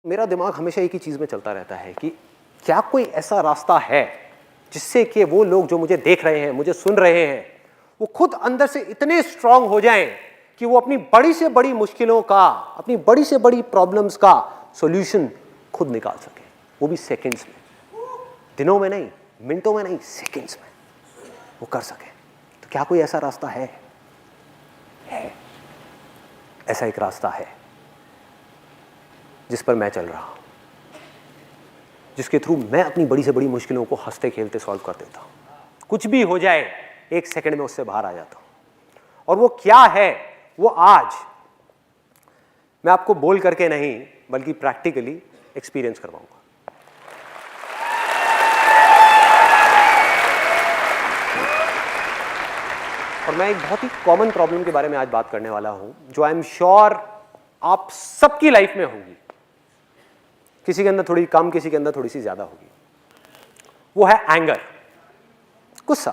मेरा दिमाग हमेशा एक ही चीज में चलता रहता है कि क्या कोई ऐसा रास्ता है जिससे कि वो लोग जो मुझे देख रहे हैं, मुझे सुन रहे हैं, वो खुद अंदर से इतने स्ट्रांग हो जाएं कि वो अपनी बड़ी से बड़ी मुश्किलों का, अपनी बड़ी से बड़ी प्रॉब्लम्स का सॉल्यूशन खुद निकाल सके, वो भी सेकंड्स में, दिनों में नहीं, मिनटों में नहीं, सेकंड्स में वो कर सके। तो क्या कोई ऐसा रास्ता है? ऐसा एक रास्ता है जिस पर मैं चल रहा हूं, जिसके थ्रू मैं अपनी बड़ी से बड़ी मुश्किलों को हंसते खेलते सॉल्व कर देता हूं। कुछ भी हो जाए, एक सेकंड में उससे बाहर आ जाता हूं। और वो क्या है, वो आज मैं आपको बोल करके नहीं बल्कि प्रैक्टिकली एक्सपीरियंस करवाऊंगा। और मैं एक बहुत ही कॉमन प्रॉब्लम के बारे में आज बात करने वाला हूं, जो आई एम श्योर आप सबकी लाइफ में होगी। किसी के अंदर थोड़ी कम, किसी के अंदर थोड़ी सी ज्यादा होगी। वो है एंगर, गुस्सा।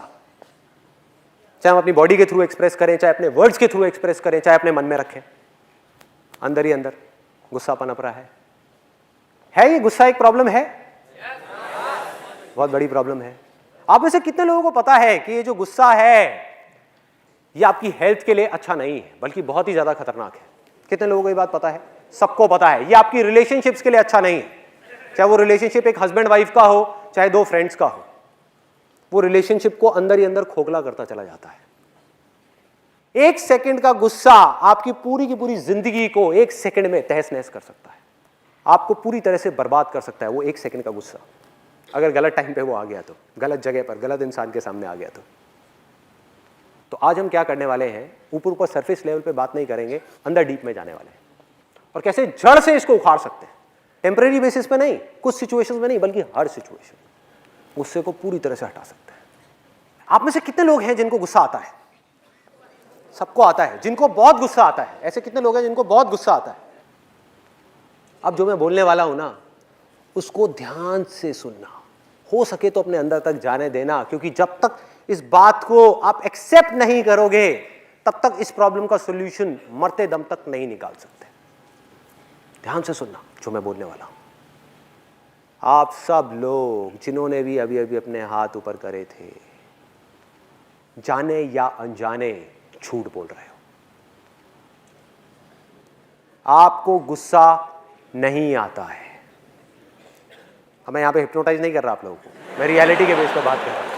चाहे हम अपनी बॉडी के थ्रू एक्सप्रेस करें, चाहे अपने वर्ड्स के थ्रू एक्सप्रेस करें, चाहे अपने मन में रखें, अंदर ही अंदर गुस्सा पनप रहा है ये गुस्सा एक प्रॉब्लम है? बहुत बड़ी प्रॉब्लम है। आप में से कितने लोगों को पता है कि ये जो गुस्सा है ये आपकी हेल्थ के लिए अच्छा नहीं है, बल्कि बहुत ही ज्यादा खतरनाक है? कितने लोगों को ये बात पता है? सबको पता है। ये आपकी रिलेशनशिप्स के लिए अच्छा नहीं है, चाहे वो रिलेशनशिप एक हस्बैंड वाइफ का हो, चाहे दो फ्रेंड्स का हो। वो रिलेशनशिप को अंदर ही अंदर खोखला करता चला जाता है। एक सेकंड का गुस्सा आपकी पूरी की पूरी जिंदगी को एक सेकंड में तहस नहस कर सकता है, आपको पूरी तरह से बर्बाद कर सकता है। वो एक सेकंड का गुस्सा, अगर गलत टाइम पे वो आ गया तो, गलत जगह पर, गलत इंसान के सामने आ गया तो आज हम क्या करने वाले हैं, ऊपर ऊपर सरफेस लेवल पे बात नहीं करेंगे, अंदर डीप में जाने वाले हैं और कैसे जड़ से इसको उखाड़ सकते हैं। टेम्परेरी बेसिस पे नहीं, कुछ सिचुएशंस में नहीं, बल्कि हर सिचुएशन गुस्से को पूरी तरह से हटा सकते हैं। आप में से कितने लोग हैं जिनको गुस्सा आता है? सबको आता है। जिनको बहुत गुस्सा आता है, ऐसे कितने लोग हैं जिनको बहुत गुस्सा आता है? अब जो मैं बोलने वाला हूं ना, उसको ध्यान से सुनना, हो सके तो अपने अंदर तक जाने देना, क्योंकि जब तक इस बात को आप एक्सेप्ट नहीं करोगे तब तक इस प्रॉब्लम का सॉल्यूशन मरते दम तक नहीं निकाल सकते। ध्यान से सुनना जो मैं बोलने वाला हूं। आप सब लोग जिन्होंने भी अभी अभी अपने हाथ ऊपर करे थे, जाने या अनजाने झूठ बोल रहे हो। आपको गुस्सा नहीं आता है। अब मैं यहां पे हिप्नोटाइज नहीं कर रहा आप लोगों को, मैं रियलिटी के बेस पर बात कर रहा हूं,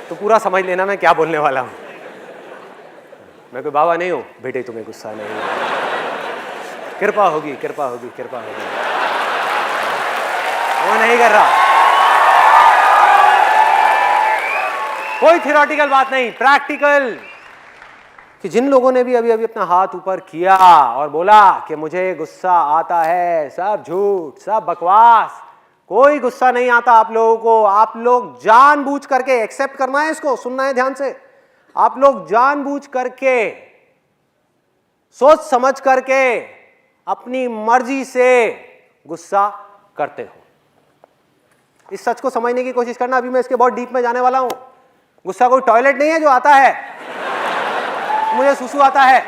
तो पूरा समझ लेना मैं क्या बोलने वाला हूं। मैं कोई बाबा नहीं हूं, बेटे तुम्हें गुस्सा नहीं है, कृपा होगी, कृपा होगी, कृपा होगी, वो नहीं कर रहा। कोई थियोरेटिकल बात नहीं, प्रैक्टिकल। कि जिन लोगों ने भी अभी अभी अपना हाथ ऊपर किया और बोला कि मुझे गुस्सा आता है, सब झूठ, सब बकवास, कोई गुस्सा नहीं आता आप लोगों को। आप लोग जानबूझ करके, एक्सेप्ट करना है इसको, सुनना है ध्यान से, आप लोग जानबूझ करके, सोच समझ करके, अपनी मर्जी से गुस्सा करते हो। इस सच को समझने की कोशिश करना। अभी मैं इसके बहुत डीप में जाने वाला हूं। गुस्सा कोई टॉयलेट नहीं है जो आता है, मुझे सुसु आता है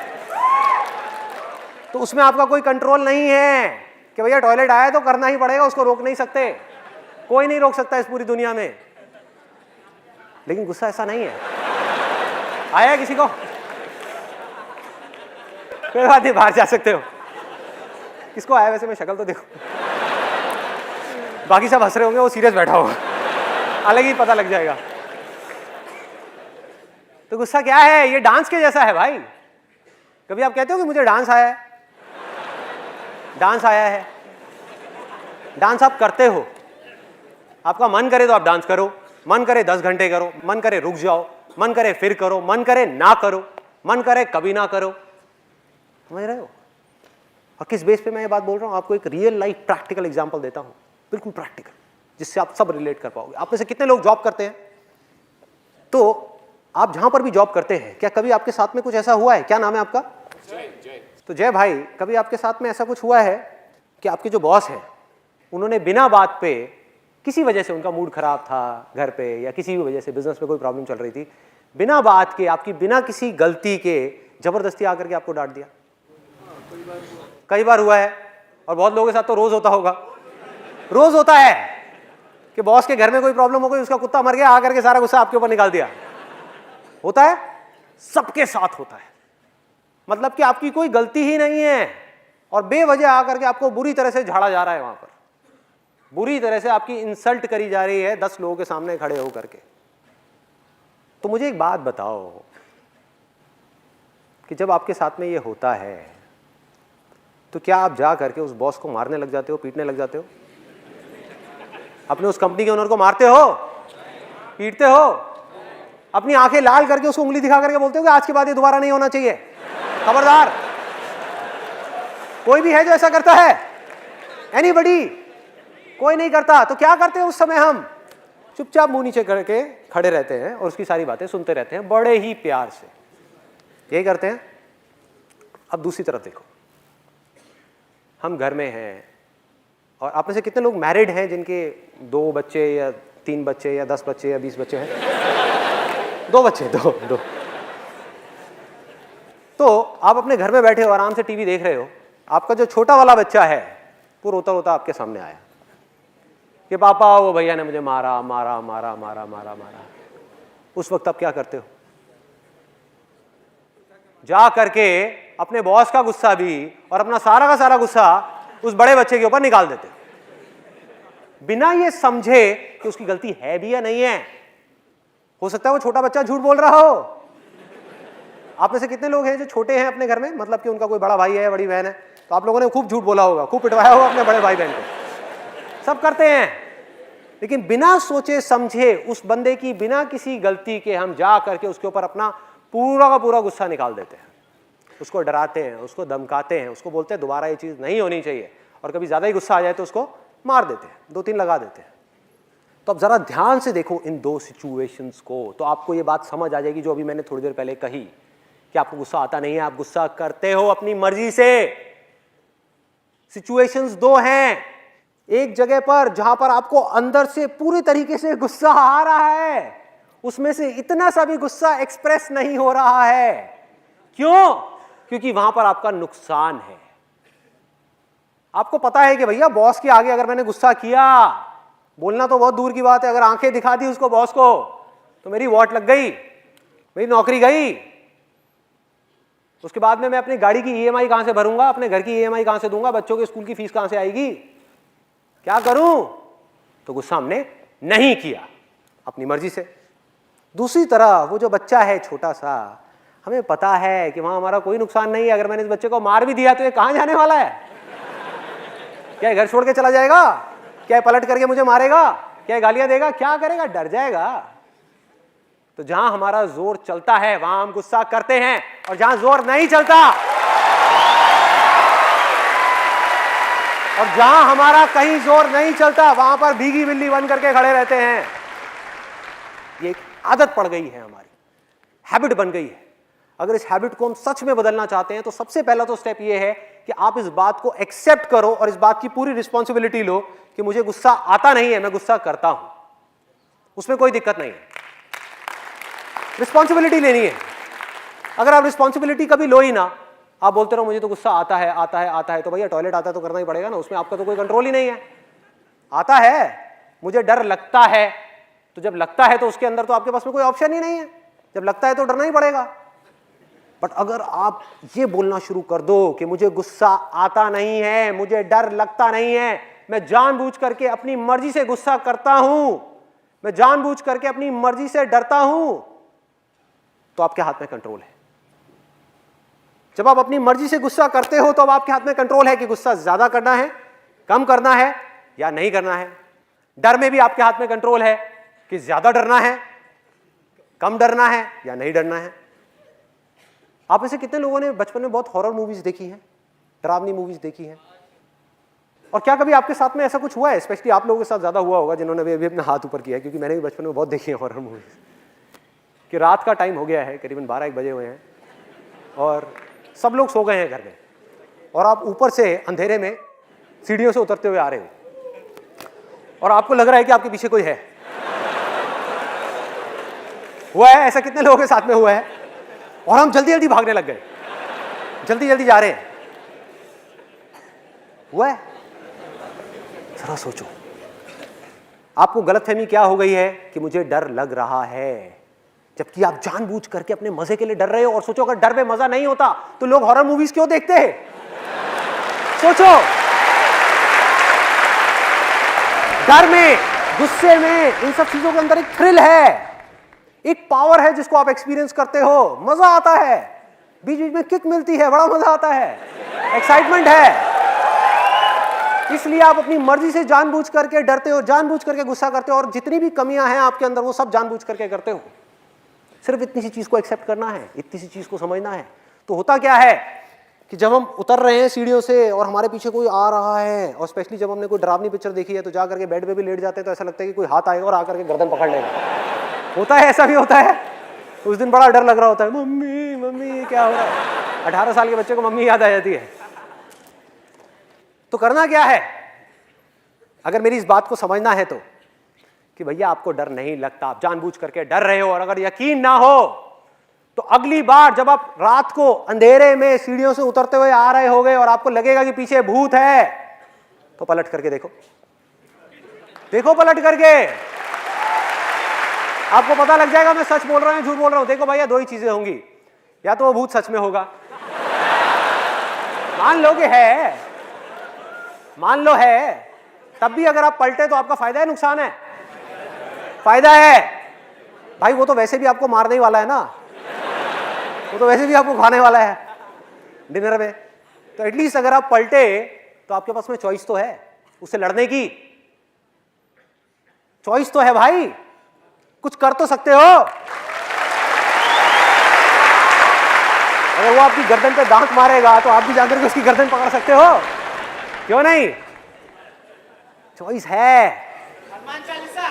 तो उसमें आपका कोई कंट्रोल नहीं है कि भैया टॉयलेट आया तो करना ही पड़ेगा, उसको रोक नहीं सकते, कोई नहीं रोक सकता इस पूरी दुनिया में। लेकिन गुस्सा ऐसा नहीं है। आया किसी को? कोई बात नहीं, बाहर जा सकते हो। किसको आया वैसे? मैं शक्ल तो देखो, बाकी सब हंस रहे होंगे, वो सीरियस बैठा होगा, अलग ही पता लग जाएगा। तो गुस्सा क्या है? ये डांस के जैसा है भाई। कभी आप कहते हो कि मुझे डांस आया है? डांस आया है, डांस आप करते हो। आपका मन करे तो आप डांस करो, मन करे 10 घंटे करो, मन करे रुक जाओ, मन करे फिर करो, मन करे ना करो, मन करे कभी ना करो। समझ रहे हो? और किस बेस पे मैं ये बात बोल रहा हूं? आपको एक रियल लाइफ प्रैक्टिकल एग्जांपल देता हूं, बिल्कुल प्रैक्टिकल, जिससे आप सब रिलेट कर पाओगे। आप में से कितने लोग जॉब करते हैं? तो आप जहां पर भी जॉब करते हैं, क्या कभी आपके साथ में कुछ ऐसा हुआ है? क्या नाम है आपका? जय। तो जय भाई, कभी आपके साथ में ऐसा कुछ हुआ है कि आपके जो बॉस हैं उन्होंने बिना बात पे, किसी वजह से उनका मूड खराब था घर पे, या किसी भी वजह से बिजनेस में कोई प्रॉब्लम चल रही थी, बिना बात के, आपकी बिना किसी गलती के जबरदस्ती आकर के आपको डांट दिया? कई बार हुआ है। और बहुत लोगों के साथ तो रोज होता होगा, रोज होता है कि बॉस के घर में कोई प्रॉब्लम हो गई, उसका कुत्ता मर गया, आकर के सारा गुस्सा आपके ऊपर निकाल दिया। होता है, सबके साथ होता है। मतलब कि आपकी कोई गलती ही नहीं है और बेवजह आकर के आपको बुरी तरह से झाड़ा जा रहा है, वहां पर बुरी तरह से आपकी इंसल्ट करी जा रही है 10 लोगों के सामने खड़े होकर के। तो मुझे एक बात बताओ कि जब आपके साथ में ये होता है तो क्या आप जा करके उस बॉस को मारने लग जाते हो, पीटने लग जाते हो? अपने उस कंपनी के ओनर को मारते हो, पीटते हो, अपनी आंखें लाल करके उसको उंगली दिखा करके बोलते हो कि आज के बाद ये दोबारा नहीं होना चाहिए, खबरदार? कोई भी है जो ऐसा करता है? एनीबडी? कोई नहीं करता। तो क्या करते हैं उस समय? हम चुपचाप मुंह नीचे करके खड़े रहते हैं और उसकी सारी बातें सुनते रहते हैं बड़े ही प्यार से। यही करते हैं। अब दूसरी तरफ देखो, हम घर में हैं और आप में से कितने लोग मैरिड हैं जिनके 2 बच्चे या 3 बच्चे या 10 बच्चे या 20 बच्चे हैं? 2 बच्चे, दो। तो आप अपने घर में बैठे हो, आराम से टीवी देख रहे हो, आपका जो छोटा वाला बच्चा है वो रोता रोता आपके सामने आया कि पापा वो भैया ने मुझे मारा मारा मारा मारा मारा मारा। उस वक्त आप क्या करते हो? जा करके अपने बॉस का गुस्सा भी और अपना सारा का सारा गुस्सा उस बड़े बच्चे के ऊपर निकाल देते हो, बिना ये समझे कि उसकी गलती है भी या नहीं है। हो सकता है वो छोटा बच्चा झूठ बोल रहा हो। आप में से कितने लोग हैं जो छोटे हैं अपने घर में, मतलब कि उनका कोई बड़ा भाई है, बड़ी बहन है, तो आप लोगों ने खूब झूठ बोला होगा, खूब पिटवाया होगा अपने बड़े भाई बहन को। सब करते हैं, लेकिन बिना सोचे समझे उस बंदे की बिना किसी गलती के हम जा करके उसके ऊपर अपना पूरा का पूरा गुस्सा निकाल देते हैं, उसको डराते हैं, उसको धमकाते हैं, उसको बोलते हैं दोबारा ये चीज़ नहीं होनी चाहिए, और कभी ज़्यादा ही गुस्सा आ जाए तो उसको मार देते हैं, 2-3 लगा देते हैं। तो अब ज़रा ध्यान से देखो इन 2 सिचुएशंस को, तो आपको ये बात समझ आ जाएगी जो अभी मैंने थोड़ी देर पहले कही कि आपको गुस्सा आता नहीं है, आप गुस्सा करते हो अपनी मर्जी से। सिचुएशंस 2 हैं, एक जगह पर जहां पर आपको अंदर से पूरी तरीके से गुस्सा आ रहा है, उसमें से इतना सा भी गुस्सा एक्सप्रेस नहीं हो रहा है। क्यों? क्योंकि वहां पर आपका नुकसान है। आपको पता है कि भैया बॉस के आगे अगर मैंने गुस्सा किया, बोलना तो बहुत दूर की बात है, अगर आंखें दिखा दी उसको बॉस को तो मेरी वॉट लग गई, मेरी नौकरी गई। उसके बाद में मैं अपनी गाड़ी की ईएमआई कहां से भरूंगा, अपने घर की ईएमआई कहां से दूंगा, बच्चों के स्कूल की फीस कहां से आएगी, क्या करूं? तो गुस्सा हमने नहीं किया अपनी मर्जी से। दूसरी तरफ वो जो बच्चा है छोटा सा, हमें पता है कि वहां हमारा कोई नुकसान नहीं है, अगर मैंने इस बच्चे को मार भी दिया तो ये कहां जाने वाला है? क्या ये घर छोड़ के चला जाएगा? क्या ये पलट करके मुझे मारेगा? क्या ये गालियां देगा? क्या करेगा? डर जाएगा। तो जहां हमारा जोर चलता है वहां हम गुस्सा करते हैं, और जहां जोर नहीं चलता और जहां हमारा कहीं जोर नहीं चलता वहां पर भीगी बिल्ली बन करके खड़े रहते हैं। ये एक आदत पड़ गई है, हमारी हैबिट बन गई है। अगर इस हैबिट को हम सच में बदलना चाहते हैं तो सबसे पहला तो स्टेप ये है कि आप इस बात को एक्सेप्ट करो और इस बात की पूरी रिस्पॉन्सिबिलिटी लो कि मुझे गुस्सा आता नहीं है, मैं गुस्सा करता हूं, उसमें कोई दिक्कत नहीं है। रिस्पॉन्सिबिलिटी लेनी है। अगर आप रिस्पॉन्सिबिलिटी कभी लो ही ना, आप बोलते रहो मुझे तो गुस्सा आता है आता है आता है, तो भैया टॉयलेट आता है तो करना ही पड़ेगा ना, उसमें आपका तो कोई कंट्रोल ही नहीं है। आता है, मुझे डर लगता है, तो जब लगता है तो उसके अंदर तो आपके पास में कोई ऑप्शन ही नहीं है, जब लगता है तो डरना ही पड़ेगा। बट अगर आप ये बोलना शुरू कर दो कि मुझे गुस्सा आता नहीं है, मुझे डर लगता नहीं है, मैं जानबूझ करके अपनी मर्जी से गुस्सा करता हूं, मैं जानबूझ करके अपनी मर्जी से डरता हूं, तो आपके हाथ में कंट्रोल है। जब आप अपनी मर्जी से गुस्सा करते हो तो अब आपके हाथ में कंट्रोल है कि गुस्सा ज्यादा करना है, कम करना है या नहीं करना है। डर में भी आपके हाथ में कंट्रोल है कि ज्यादा डरना है, कम डरना है या नहीं डरना है। आप में से कितने लोगों ने बचपन में बहुत हॉरर मूवीज देखी हैं, डरावनी मूवीज देखी हैं? और क्या कभी आपके साथ में ऐसा कुछ हुआ है? स्पेशली आप लोगों के साथ ज्यादा हुआ होगा जिन्होंने अभी अपना हाथ ऊपर किया है, क्योंकि मैंने भी बचपन में बहुत देखी है हॉरर मूवीज। कि रात का टाइम हो गया है, करीबन 12-1 बजे हुए हैं और सब लोग सो गए हैं घर में, और आप ऊपर से अंधेरे में सीढ़ियों से उतरते हुए आ रहे हो और आपको लग रहा है कि आपके पीछे कोई है। हुआ है ऐसा? कितने लोगों के साथ में हुआ है? और हम जल्दी जल्दी भागने लग गए, जल्दी जल्दी जा रहे हैं। हुआ है? जरा सोचो, आपको गलतफहमी क्या हो गई है कि मुझे डर लग रहा है, जबकि आप जानबूझ करके अपने मजे के लिए डर रहे हो। और सोचो, अगर डर में मजा नहीं होता तो लोग हॉरर मूवीज क्यों देखते हैं? सोचो, डर में, गुस्से में, इन सब चीजों के अंदर एक थ्रिल है, एक पावर है जिसको आप एक्सपीरियंस करते हो, मजा आता है, बीच बीच में किक मिलती है, बड़ा मजा आता है, एक्साइटमेंट है। इसलिए आप अपनी मर्जी से जानबूझ करके डरते हो, जानबूझ करके गुस्सा करते हो, और जितनी भी कमियां हैं आपके अंदर वो सब जानबूझ करके करते हो। सिर्फ इतनी सी चीज को एक्सेप्ट करना है, इतनी सी चीज को समझना है। तो होता क्या है कि जब हम उतर रहे हैं सीढ़ियों से और हमारे पीछे कोई आ रहा है, और स्पेशली जब हमने कोई डरावनी पिक्चर देखी है तो जा करके बेड पे भी लेट जाते हैं, तो ऐसा लगता है कि कोई हाथ आएगा और आकर के गर्दन पकड़ लेगा। होता है, ऐसा भी होता है। उस दिन बड़ा डर लग रहा होता है, मम्मी मम्मी क्या हो रहा है। 18 साल के बच्चे को मम्मी याद आ जाती है। तो करना क्या है, अगर मेरी इस बात को समझना है तो, कि भैया आपको डर नहीं लगता, आप जानबूझ करके डर रहे हो, और अगर यकीन ना हो तो अगली बार जब आप रात को अंधेरे में सीढ़ियों से उतरते हुए आ रहे होगे और आपको लगेगा कि पीछे भूत है, तो पलट करके देखो, देखो पलट करके, आपको पता लग जाएगा मैं सच बोल रहा हूं झूठ बोल रहा हूं। देखो भैया, दो ही चीजें होंगी, या तो वो भूत सच में होगा, मान लो कि है, मान लो है, तब भी अगर आप पलटे तो आपका फायदा है नुकसान है? फायदा है भाई, वो तो वैसे भी आपको मारने ही वाला है ना, वो तो वैसे भी आपको खाने वाला है डिनर में। तो एटलीस्ट अगर आप पलटे तो आपके पास में चॉइस तो है, उससे लड़ने की चॉइस तो है भाई, कुछ कर तो सकते हो। अगर वो आपकी गर्दन पे दांत मारेगा तो आप भी जाकर के उसकी गर्दन पकड़ सकते हो, क्यों नहीं? चॉइस है। हनुमान चालीसा,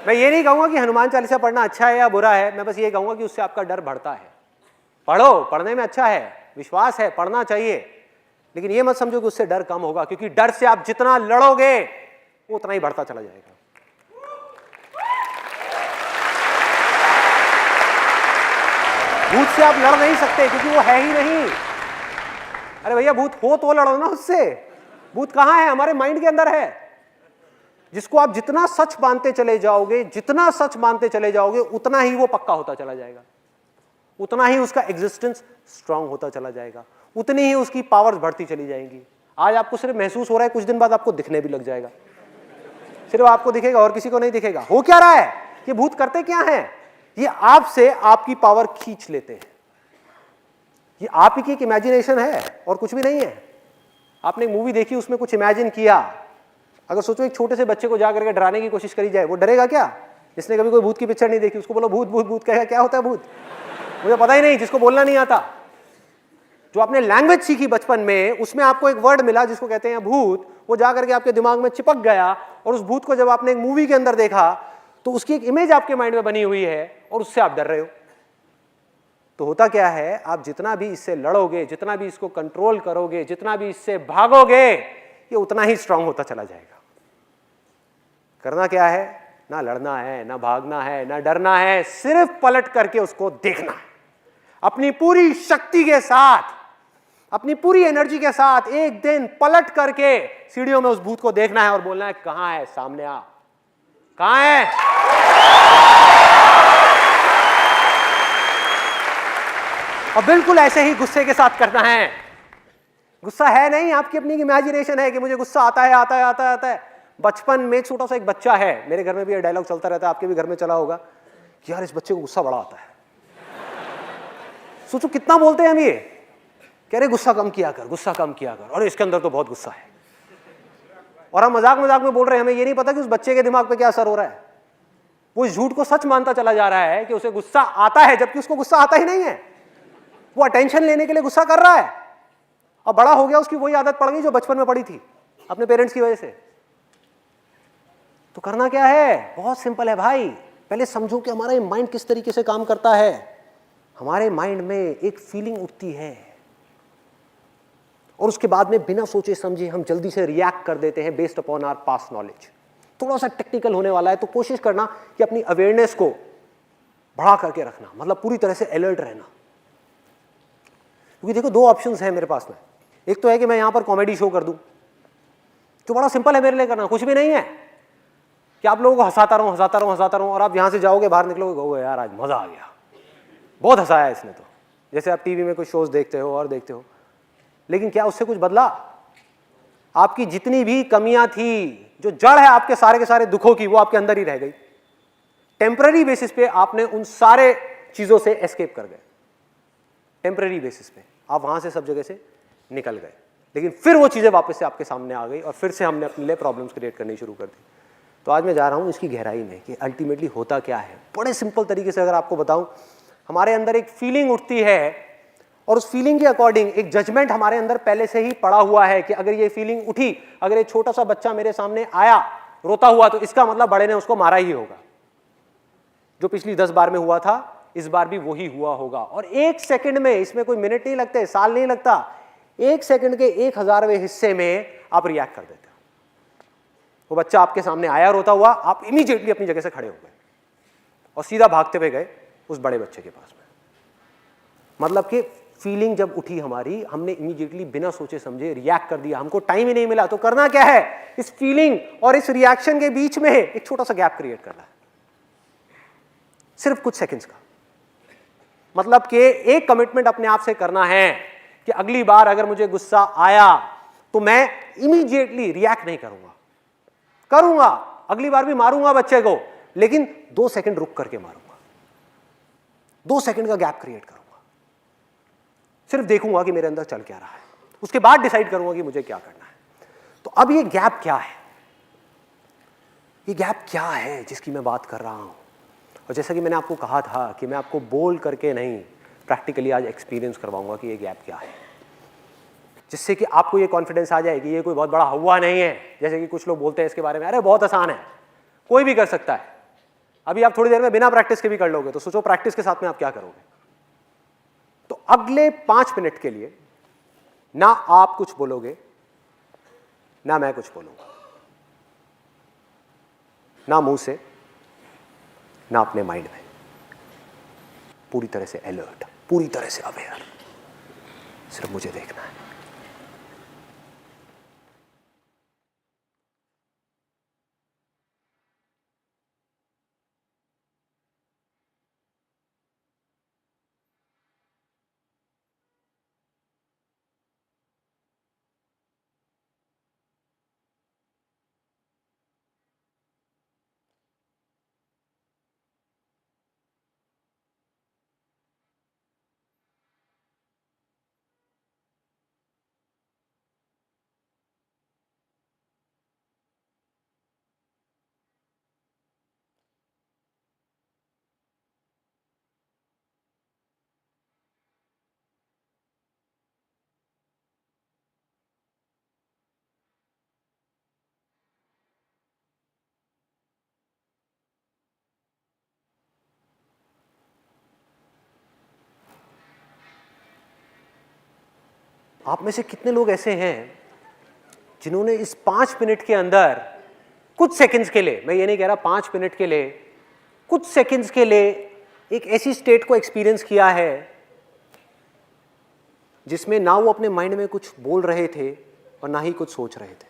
मैं ये नहीं कहूंगा कि हनुमान चालीसा पढ़ना अच्छा है या बुरा है, मैं बस ये कहूंगा कि उससे आपका डर बढ़ता है। पढ़ो, पढ़ने में अच्छा है, विश्वास है, पढ़ना चाहिए, लेकिन ये मत समझो कि उससे डर कम होगा, क्योंकि डर से आप जितना लड़ोगे वो उतना ही बढ़ता चला जाएगा। भूत से आप लड़ नहीं सकते क्योंकि वो है ही नहीं। अरे भैया, भूत हो तो लड़ो ना उससे। भूत कहां है? हमारे माइंड के अंदर है, जिसको आप जितना सच मानते चले जाओगे, जितना सच मानते चले जाओगे, उतना ही वो पक्का होता चला जाएगा, उतना ही उसका एग्जिस्टेंस स्ट्रांग होता चला जाएगा, उतनी ही उसकी पावर्स बढ़ती चली जाएंगी। आज आपको सिर्फ महसूस हो रहा है, कुछ दिन बाद आपको दिखने भी लग जाएगा। सिर्फ आपको दिखेगा और किसी को नहीं दिखेगा। हो क्या रहा है? ये भूत करते क्या हैं? ये आपसे आपकी पावर खींच लेते हैं। ये आप ही की एक इमेजिनेशन है और कुछ भी नहीं है। आपने एक मूवी देखी, उसमें कुछ इमेजिन किया। अगर सोचो एक छोटे से बच्चे को जा करके डराने की कोशिश करी जाए, वो डरेगा क्या? जिसने कभी कोई भूत की पिक्चर नहीं देखी, उसको बोलो भूत भूत भूत, कहेगा क्या होता है भूत? मुझे पता ही नहीं, जिसको बोलना नहीं आता। जो आपने लैंग्वेज सीखी बचपन में, उसमें आपको एक वर्ड मिला जिसको कहते हैं भूत, वो जा करके आपके दिमाग में चिपक गया, और उस भूत को जब आपने एक मूवी के अंदर देखा तो उसकी एक इमेज आपके माइंड में बनी हुई है और उससे आप डर रहे हो। तो होता क्या है, आप जितना भी इससे लड़ोगे, जितना भी इसको कंट्रोल करोगे, जितना भी इससे भागोगे, ये उतना ही स्ट्रांग होता चला जाएगा। करना क्या है? ना लड़ना है, ना भागना है, ना डरना है, सिर्फ पलट करके उसको देखना है। अपनी पूरी शक्ति के साथ, अपनी पूरी एनर्जी के साथ एक दिन पलट करके सीढ़ियों में उस भूत को देखना है और बोलना है, कहां है? सामने आ, कहां है? और बिल्कुल ऐसे ही गुस्से के साथ करना है। गुस्सा है नहीं, आपकी अपनी इमेजिनेशन है कि मुझे गुस्सा आता है, आता है, आता है, आता है। बचपन में छोटा सा एक बच्चा है, मेरे घर में भी ये डायलॉग चलता रहता है, आपके भी घर में चला होगा कि यार इस बच्चे को गुस्सा बड़ा आता है। सोचो कितना बोलते हैं हम ये, कह रहे गुस्सा कम किया कर, गुस्सा कम किया कर, और इसके अंदर तो बहुत गुस्सा है। और हम मजाक मजाक में बोल रहे हैं, हमें ये नहीं पता कि उस बच्चे के दिमाग पे क्या असर हो रहा है। वो इस झूठ को सच मानता चला जा रहा है कि उसे गुस्सा आता है, जबकि उसको गुस्सा आता ही नहीं है। वो अटेंशन लेने के लिए गुस्सा कर रहा है, और बड़ा हो गया उसकी वही आदत पड़ गई जो बचपन में पड़ी थी अपने पेरेंट्स की वजह से। तो करना क्या है? बहुत सिंपल है भाई। पहले समझो कि हमारा माइंड किस तरीके से काम करता है। हमारे माइंड में एक फीलिंग उठती है और उसके बाद में बिना सोचे समझे हम जल्दी से रिएक्ट कर देते हैं based upon our past knowledge. थोड़ा सा टेक्निकल होने वाला है, तो कोशिश करना कि अपनी अवेयरनेस को बढ़ा करके रखना, मतलब पूरी तरह से अलर्ट रहना। क्योंकि देखो, दो ऑप्शंस हैं मेरे पास में। एक तो है कि मैं यहां पर कॉमेडी शो कर दूं, जो बड़ा सिंपल है मेरे लिए करना, कुछ भी नहीं है कि आप लोगों को हंसाता रहूं और आप यहां से जाओगे, बाहर निकलोगे, कहोगे यार आज मजा आ गया, बहुत हंसाया इसने। तो जैसे आप टीवी में कुछ शोज देखते हो और देखते हो, लेकिन क्या उससे कुछ बदला? आपकी जितनी भी कमियां थी, जो जड़ है आपके सारे के सारे दुखों की, वो आपके अंदर ही रह गई। टेम्पररी बेसिस पे आपने उन सारे चीजों से एस्केप कर गए, टेम्पररी बेसिस पे आप वहां से सब जगह से निकल गए, लेकिन फिर वो चीजें वापस से आपके सामने आ गई और फिर से हमने अपने लिए प्रॉब्लम्स क्रिएट करनी शुरू कर दी। तो आज मैं जा रहा हूं इसकी गहराई में कि अल्टीमेटली होता क्या है। बड़े सिंपल तरीके से अगर आपको बताऊं, हमारे अंदर एक फीलिंग उठती है और उस फीलिंग के अकॉर्डिंग एक जजमेंट हमारे अंदर पहले से ही पड़ा हुआ है कि अगर ये फीलिंग उठी, अगर ये छोटा सा बच्चा मेरे सामने आया रोता हुआ, तो इसका मतलब बड़े ने उसको मारा ही होगा। जो पिछली 10 बार में हुआ था, इस बार भी वही हुआ होगा। और 1 सेकंड में, इसमें कोई मिनट नहीं लगते, साल नहीं लगता, 1 सेकंड के 1000वें हिस्से में आप रिएक्ट कर देते हो। वो बच्चा आपके सामने आया रोता हुआ, आप इमीडिएटली अपनी जगह से खड़े हो गए और सीधा भागते हुए गए उस बड़े बच्चे के पास में। मतलब कि फीलिंग जब उठी हमारी, हमने इमीडिएटली बिना सोचे समझे रिएक्ट कर दिया, हमको टाइम ही नहीं मिला। तो करना क्या है, इस फीलिंग और इस रिएक्शन के बीच में एक छोटा सा गैप क्रिएट करना है, सिर्फ कुछ सेकंड्स का। मतलब कि एक कमिटमेंट अपने आप से करना है कि अगली बार अगर मुझे गुस्सा आया तो मैं इमीडिएटली रिएक्ट नहीं करूंगा, अगली बार भी मारूंगा बच्चे को, लेकिन 2 सेकंड रुक करके मारूंगा, 2 सेकंड का गैप क्रिएट करूंगा, सिर्फ देखूंगा कि मेरे अंदर चल क्या रहा है, उसके बाद डिसाइड करूंगा कि मुझे क्या करना है। तो अब ये गैप क्या है, ये गैप क्या है जिसकी मैं बात कर रहा हूं? और जैसा कि मैंने आपको कहा था कि मैं आपको बोल करके नहीं, प्रैक्टिकली आज एक्सपीरियंस करवाऊंगा कि ये गैप क्या है, जिससे कि आपको ये कॉन्फिडेंस आ जाए कि ये कोई बहुत बड़ा हवा नहीं है। जैसे कि कुछ लोग बोलते हैं इसके बारे में, अरे बहुत आसान है, कोई भी कर सकता है। अभी आप थोड़ी देर में बिना प्रैक्टिस के भी कर लोगे, तो सोचो प्रैक्टिस के साथ में आप क्या करोगे। तो अगले 5 मिनट के लिए ना आप कुछ बोलोगे, ना मैं कुछ बोलूंगा, ना मुंह से, ना अपने माइंड में, पूरी तरह से अलर्ट, पूरी तरह से अवेयर, सिर्फ मुझे देखना है। आप में से कितने लोग ऐसे हैं जिन्होंने इस 5 मिनट के अंदर कुछ सेकंड्स के लिए, मैं ये नहीं कह रहा 5 मिनट के लिए, कुछ सेकंड्स के लिए एक ऐसी स्टेट को एक्सपीरियंस किया है जिसमें ना वो अपने माइंड में कुछ बोल रहे थे और ना ही कुछ सोच रहे थे?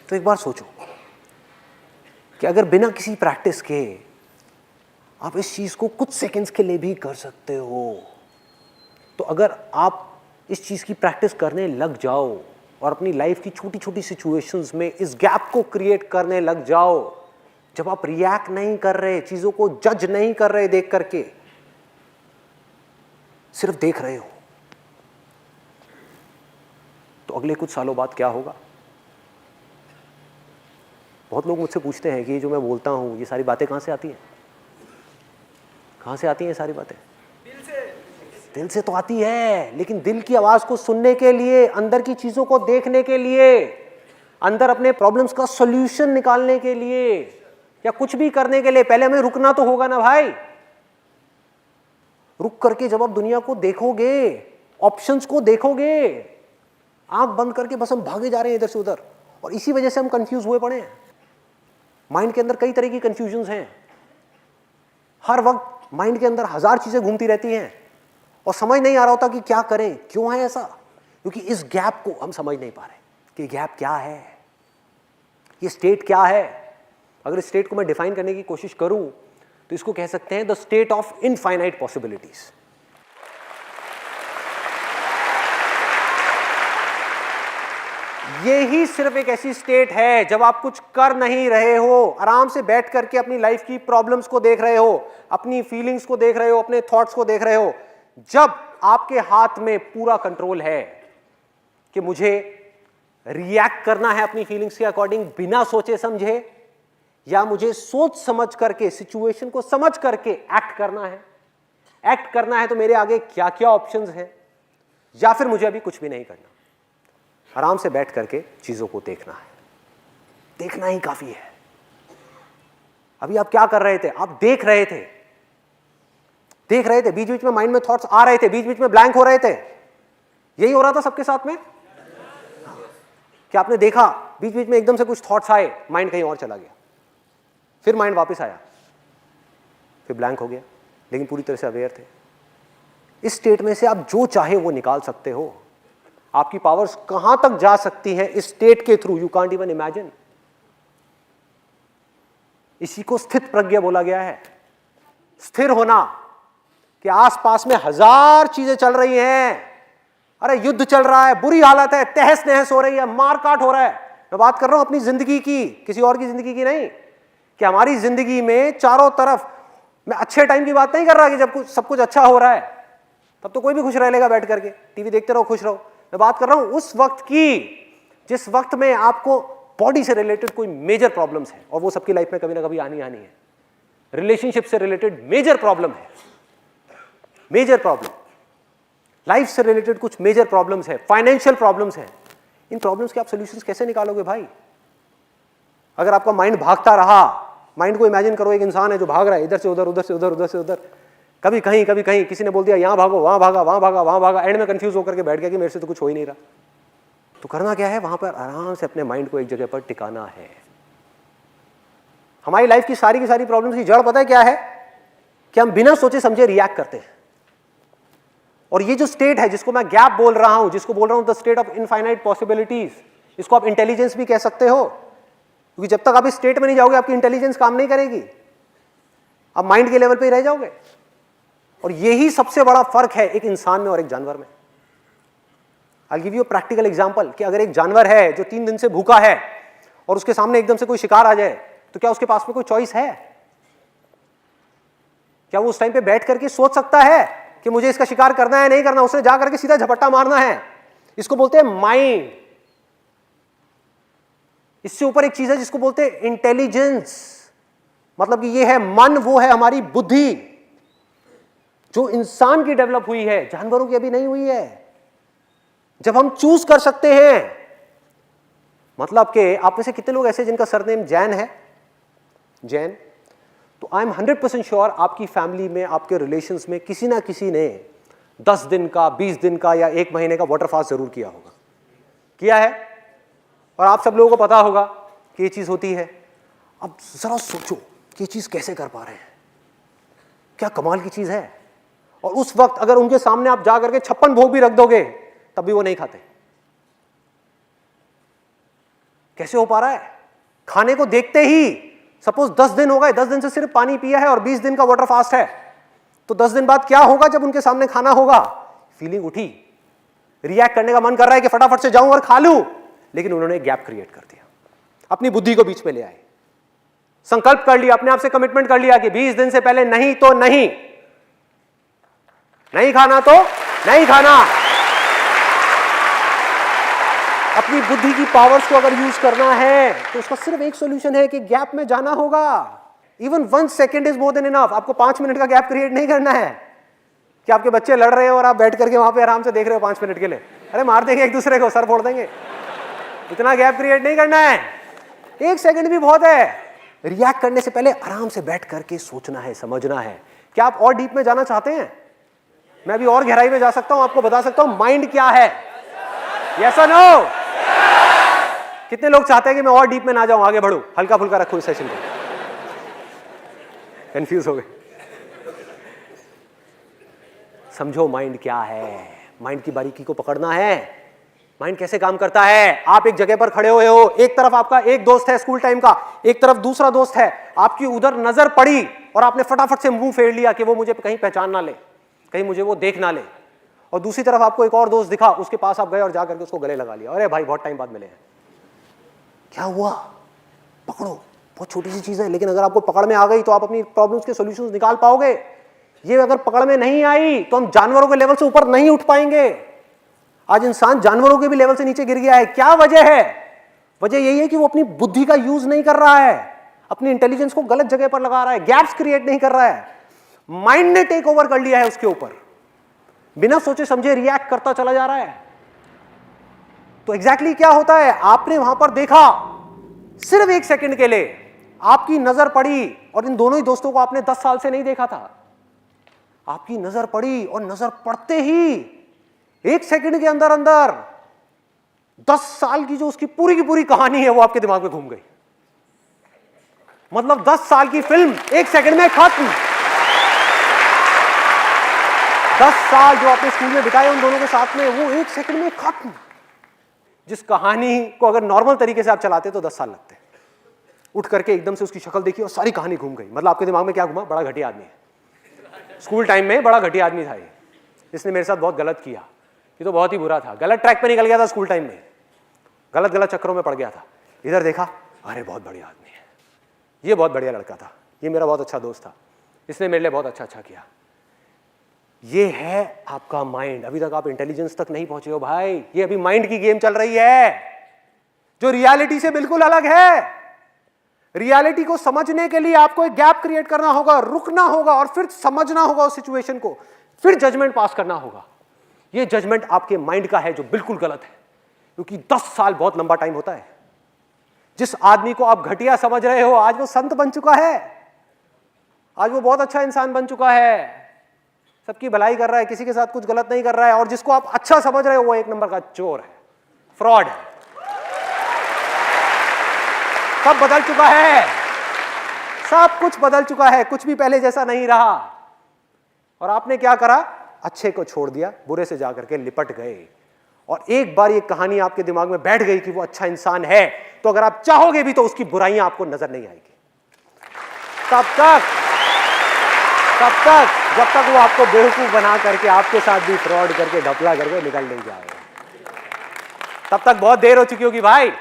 तो एक बार सोचो कि अगर बिना किसी प्रैक्टिस के आप इस चीज को कुछ सेकंड्स के लिए भी कर सकते हो, तो अगर आप इस चीज की प्रैक्टिस करने लग जाओ और अपनी लाइफ की छोटी छोटी सिचुएशंस में इस गैप को क्रिएट करने लग जाओ, जब आप रिएक्ट नहीं कर रहे, चीजों को जज नहीं कर रहे देख करके, सिर्फ देख रहे हो, तो अगले कुछ सालों बाद क्या होगा? बहुत लोग मुझसे पूछते हैं कि ये जो मैं बोलता हूं, ये सारी बातें कहां से आती हैं? कहां से आती हैं ये सारी बातें? दिल से तो आती है, लेकिन दिल की आवाज को सुनने के लिए, अंदर की चीजों को देखने के लिए, अंदर अपने प्रॉब्लम्स का सॉल्यूशन निकालने के लिए या कुछ भी करने के लिए पहले हमें रुकना तो होगा ना भाई। रुक करके जब आप दुनिया को देखोगे, ऑप्शंस को देखोगे, आंख बंद करके बस हम भागे जा रहे हैं इधर से उधर, और इसी वजह से हम कंफ्यूज हुए पड़े हैं। माइंड के अंदर कई तरह की कंफ्यूजन्स हैं, हर वक्त माइंड के अंदर 1000 चीजें घूमती रहती हैं और समझ नहीं आ रहा होता कि क्या करें, क्यों है ऐसा, क्योंकि इस गैप को हम समझ नहीं पा रहे कि गैप क्या है, ये स्टेट क्या है। अगर इस स्टेट को मैं डिफाइन करने की कोशिश करूं तो इसको कह सकते हैं the state of infinite possibilities. ये ही सिर्फ एक ऐसी स्टेट है जब आप कुछ कर नहीं रहे हो, आराम से बैठ करके अपनी लाइफ की प्रॉब्लम्स को देख रहे हो, अपनी फीलिंग्स को देख रहे हो, अपने थॉट्स को देख रहे हो, जब आपके हाथ में पूरा कंट्रोल है कि मुझे रिएक्ट करना है अपनी फीलिंग्स के अकॉर्डिंग बिना सोचे समझे, या मुझे सोच समझ करके सिचुएशन को समझ करके एक्ट करना है। एक्ट करना है तो मेरे आगे क्या क्या ऑप्शंस हैं, या फिर मुझे अभी कुछ भी नहीं करना, आराम से बैठ करके चीजों को देखना है। देखना ही काफी है। अभी आप क्या कर रहे थे? आप देख रहे थे, बीच बीच में माइंड में थॉट्स आ रहे थे, बीच बीच में ब्लैंक हो रहे थे। यही हो रहा था सबके साथ में। क्या आपने देखा बीच बीच में एकदम से कुछ थॉट्स आए, माइंड कहीं और चला गया, फिर माइंड वापस आया, फिर ब्लैंक हो गया, लेकिन पूरी तरह से अवेयर थे। इस स्टेट में से आप जो चाहे वो निकाल सकते हो। आपकी पावर्स कहां तक जा सकती हैं इस स्टेट के through, you can't even imagine. इसी को स्थित प्रज्ञा बोला गया है। स्थिर होना कि आसपास में हजार चीजें चल रही हैं, अरे युद्ध चल रहा है, बुरी हालत है, तहस नहस हो रही है, मारकाट हो रहा है। मैं बात कर रहा हूं अपनी जिंदगी की, किसी और की जिंदगी की नहीं, कि हमारी जिंदगी में चारों तरफ, मैं अच्छे टाइम की बात नहीं कर रहा कि जब सब कुछ अच्छा हो रहा है तब तो कोई भी खुश रह लेगा बैठ करके, टीवी देखते रहो, खुश रहो। मैं बात कर रहा हूं उस वक्त की जिस वक्त में आपको बॉडी से रिलेटेड कोई मेजर प्रॉब्लम्स है, और वो सबकी लाइफ में कभी ना कभी आनी है। रिलेशनशिप से रिलेटेड मेजर प्रॉब्लम है, मेजर प्रॉब्लम, लाइफ से रिलेटेड कुछ मेजर प्रॉब्लम्स है, फाइनेंशियल प्रॉब्लम्स है। इन प्रॉब्लम्स के आप सॉल्यूशंस कैसे निकालोगे भाई? अगर आपका माइंड भागता रहा, माइंड को इमेजिन करो एक इंसान है जो भाग रहा है इधर से उधर, उधर से उधर, उधर से उधर, कभी कहीं कभी कहीं, किसी ने बोल दिया यहां भागो, वहां भागा, वहां भागा, वहां भागा, एंड में कंफ्यूज होकर के बैठ गया कि मेरे से तो कुछ हो ही नहीं रहा। तो करना क्या है? वहां पर आराम से अपने माइंड को एक जगह पर टिकाना है। हमारी लाइफ की सारी प्रॉब्लम्स की जड़ पता है क्या है? कि हम बिना सोचे समझे रिएक्ट करते हैं। और ये जो स्टेट है जिसको मैं गैप बोल रहा हूं, जिसको बोल रहा हूं the state of infinite possibilities, इसको आप इंटेलिजेंस भी कह सकते हो, क्योंकि जब तक आप इस स्टेट में नहीं जाओगे आपकी इंटेलिजेंस काम नहीं करेगी, आप माइंड के लेवल पे ही रह जाओगे। और यही सबसे बड़ा फर्क है एक इंसान में और एक जानवर में। I give you a practical example कि अगर एक जानवर है जो 3 दिन से भूखा है और उसके सामने एकदम से कोई शिकार आ जाए, तो क्या उसके पास में कोई चॉइस है? क्या वो उस टाइम पे बैठ करके सोच सकता है कि मुझे इसका शिकार करना है नहीं करना? उसने जा करके सीधा झपट्टा मारना है। इसको बोलते हैं माइंड। इससे ऊपर एक चीज है जिसको बोलते हैं इंटेलिजेंस, मतलब कि ये है मन, वो है हमारी बुद्धि, जो इंसान की डेवलप हुई है, जानवरों की अभी नहीं हुई है। जब हम चूज कर सकते हैं, मतलब कि आप में से कितने लोग ऐसे जिनका सरनेम जैन है? जैन। तो आई एम 100% श्योर आपकी फैमिली में, आपके रिलेशंस में किसी ना किसी ने 10 दिन का, 20 दिन का या 1 महीने का वाटर फास्ट जरूर किया होगा, किया है। और आप सब लोगों को पता होगा कि ये चीज होती है। अब जरा सोचो कि ये चीज कैसे कर पा रहे हैं, क्या कमाल की चीज है। और उस वक्त अगर उनके सामने आप जा करके 56 भोग भी रख दोगे तब भी वो नहीं खाते। कैसे हो पा रहा है? खाने को देखते ही, सपोज 10 दिन हो गए, 10 दिन से सिर्फ पानी पिया है और 20 दिन का वाटर फास्ट है, तो 10 दिन बाद क्या होगा जब उनके सामने खाना होगा? फीलिंग उठी, रिएक्ट करने का मन कर रहा है कि फटाफट से जाऊं और खा लूं, लेकिन उन्होंने एक गैप क्रिएट कर दिया, अपनी बुद्धि को बीच में ले आए, संकल्प कर लिया, अपने आप से कमिटमेंट कर लिया कि 20 दिन से पहले नहीं तो नहीं, नहीं खाना तो नहीं खाना। अपनी बुद्धि की पावर्स को अगर यूज करना है तो उसका सिर्फ एक सॉल्यूशन है कि गैप में जाना होगा। Even 1 second is more than enough. आपको 5 मिनट का गैप क्रिएट नहीं करना है कि आपके बच्चे लड़ रहे हो और आप बैठ करके वहां पे आराम से देख रहे हो 5 मिनट के लिए, अरे मार देंगे एक दूसरे को, सर फोड़ देंगे। इतना गैप क्रिएट नहीं करना है, 1 सेकेंड भी बहुत है। रिएक्ट करने से पहले आराम से बैठ करके सोचना है, समझना है। क्या आप और डीप में जाना चाहते हैं? मैं अभी और गहराई में जा सकता हूं, आपको बता सकता हूं माइंड क्या है। यस और नो? कितने लोग चाहते हैं कि मैं और डीप में ना जाऊं, आगे बढ़ूं, हल्का फुल्का रखूं इस सेशन को? कंफ्यूज हो गए। समझो माइंड क्या है, माइंड की बारीकी को पकड़ना है। माइंड कैसे काम करता है। आप एक जगह पर खड़े हुए हो, एक तरफ आपका एक दोस्त है स्कूल टाइम का, एक तरफ दूसरा दोस्त है, आपकी उधर नजर पड़ी और आपने फटाफट से मुंह फेर लिया कि वो मुझे कहीं पहचान ना ले, कहीं मुझे वो देख ना ले। और दूसरी तरफ आपको एक और दोस्त दिखा, उसके पास आप गए और जाकर के उसको गले लगा लिया, अरे भाई बहुत टाइम बाद मिले हैं, क्या हुआ, पकड़ो। बहुत छोटी सी चीज है, लेकिन अगर आपको पकड़ में आ गई तो आप अपनी प्रॉब्लम्स के सॉल्यूशंस निकाल पाओगे। ये अगर पकड़ में नहीं आई तो हम जानवरों के लेवल से ऊपर नहीं उठ पाएंगे। आज इंसान जानवरों के भी लेवल से नीचे गिर गया है। क्या वजह है? वजह यही है कि वो अपनी बुद्धि का यूज नहीं कर रहा है, अपनी इंटेलिजेंस को गलत जगह पर लगा रहा है, गैप्स क्रिएट नहीं कर रहा है। माइंड ने टेक ओवर कर लिया है उसके ऊपर, बिना सोचे समझे रिएक्ट करता चला जा रहा है। तो एग्जैक्टली क्या होता है, आपने वहां पर देखा, सिर्फ एक सेकंड के लिए आपकी नजर पड़ी, और इन दोनों ही दोस्तों को आपने 10 साल से नहीं देखा था। आपकी नजर पड़ी और नजर पड़ते ही एक सेकंड के अंदर अंदर 10 साल की जो उसकी पूरी की पूरी कहानी है वो आपके दिमाग में घूम गई। मतलब 10 साल की फिल्म एक सेकंड में खत्म। 10 साल जो आपने स्कूल में बिताए उन दोनों के साथ में, वो एक सेकंड में खत्म। जिस कहानी को अगर नॉर्मल तरीके से आप चलाते तो 10 साल लगते। उठ करके एकदम से उसकी शक्ल देखी और सारी कहानी घूम गई। मतलब आपके दिमाग में क्या घुमा, बड़ा घटिया आदमी है, स्कूल टाइम में बड़ा घटिया आदमी था ये, इसने मेरे साथ बहुत गलत किया, ये तो बहुत ही बुरा था, गलत ट्रैक पे निकल गया था स्कूल टाइम में, गलत गलत चक्करों में पड़ गया था। इधर देखा, अरे बहुत बढ़िया आदमी है, ये बहुत बढ़िया लड़का था, ये मेरा बहुत अच्छा दोस्त था, इसने मेरे लिए बहुत अच्छा अच्छा किया। ये है आपका माइंड। अभी तक आप इंटेलिजेंस तक नहीं पहुंचे हो भाई, ये अभी माइंड की गेम चल रही है जो रियलिटी से बिल्कुल अलग है। रियलिटी को समझने के लिए आपको एक गैप क्रिएट करना होगा, रुकना होगा और फिर समझना होगा उस सिचुएशन को, फिर जजमेंट पास करना होगा। ये जजमेंट आपके माइंड का है जो बिल्कुल गलत है, क्योंकि 10 साल बहुत लंबा टाइम होता है। जिस आदमी को आप घटिया समझ रहे हो, आज वो संत बन चुका है, आज वो बहुत अच्छा इंसान बन चुका है, सबकी भलाई कर रहा है, किसी के साथ कुछ गलत नहीं कर रहा है। और जिसको आप अच्छा समझ रहे हो वो एक नंबर का चोर है, फ्रॉड है। सब बदल चुका है, सब कुछ बदल चुका है, कुछ भी पहले जैसा नहीं रहा। और आपने क्या करा, अच्छे को छोड़ दिया, बुरे से जाकर के लिपट गए। और एक बार ये कहानी आपके दिमाग में बैठ गई कि वो अच्छा इंसान है, तो अगर आप चाहोगे भी तो उसकी बुराइयां आपको नजर नहीं आएगी। जब तक वो आपको बेवकूफ बना करके आपके साथ भी फ्रॉड करके ढपला करके निकल नहीं जाएगा, तब तक बहुत देर हो चुकी होगी भाई।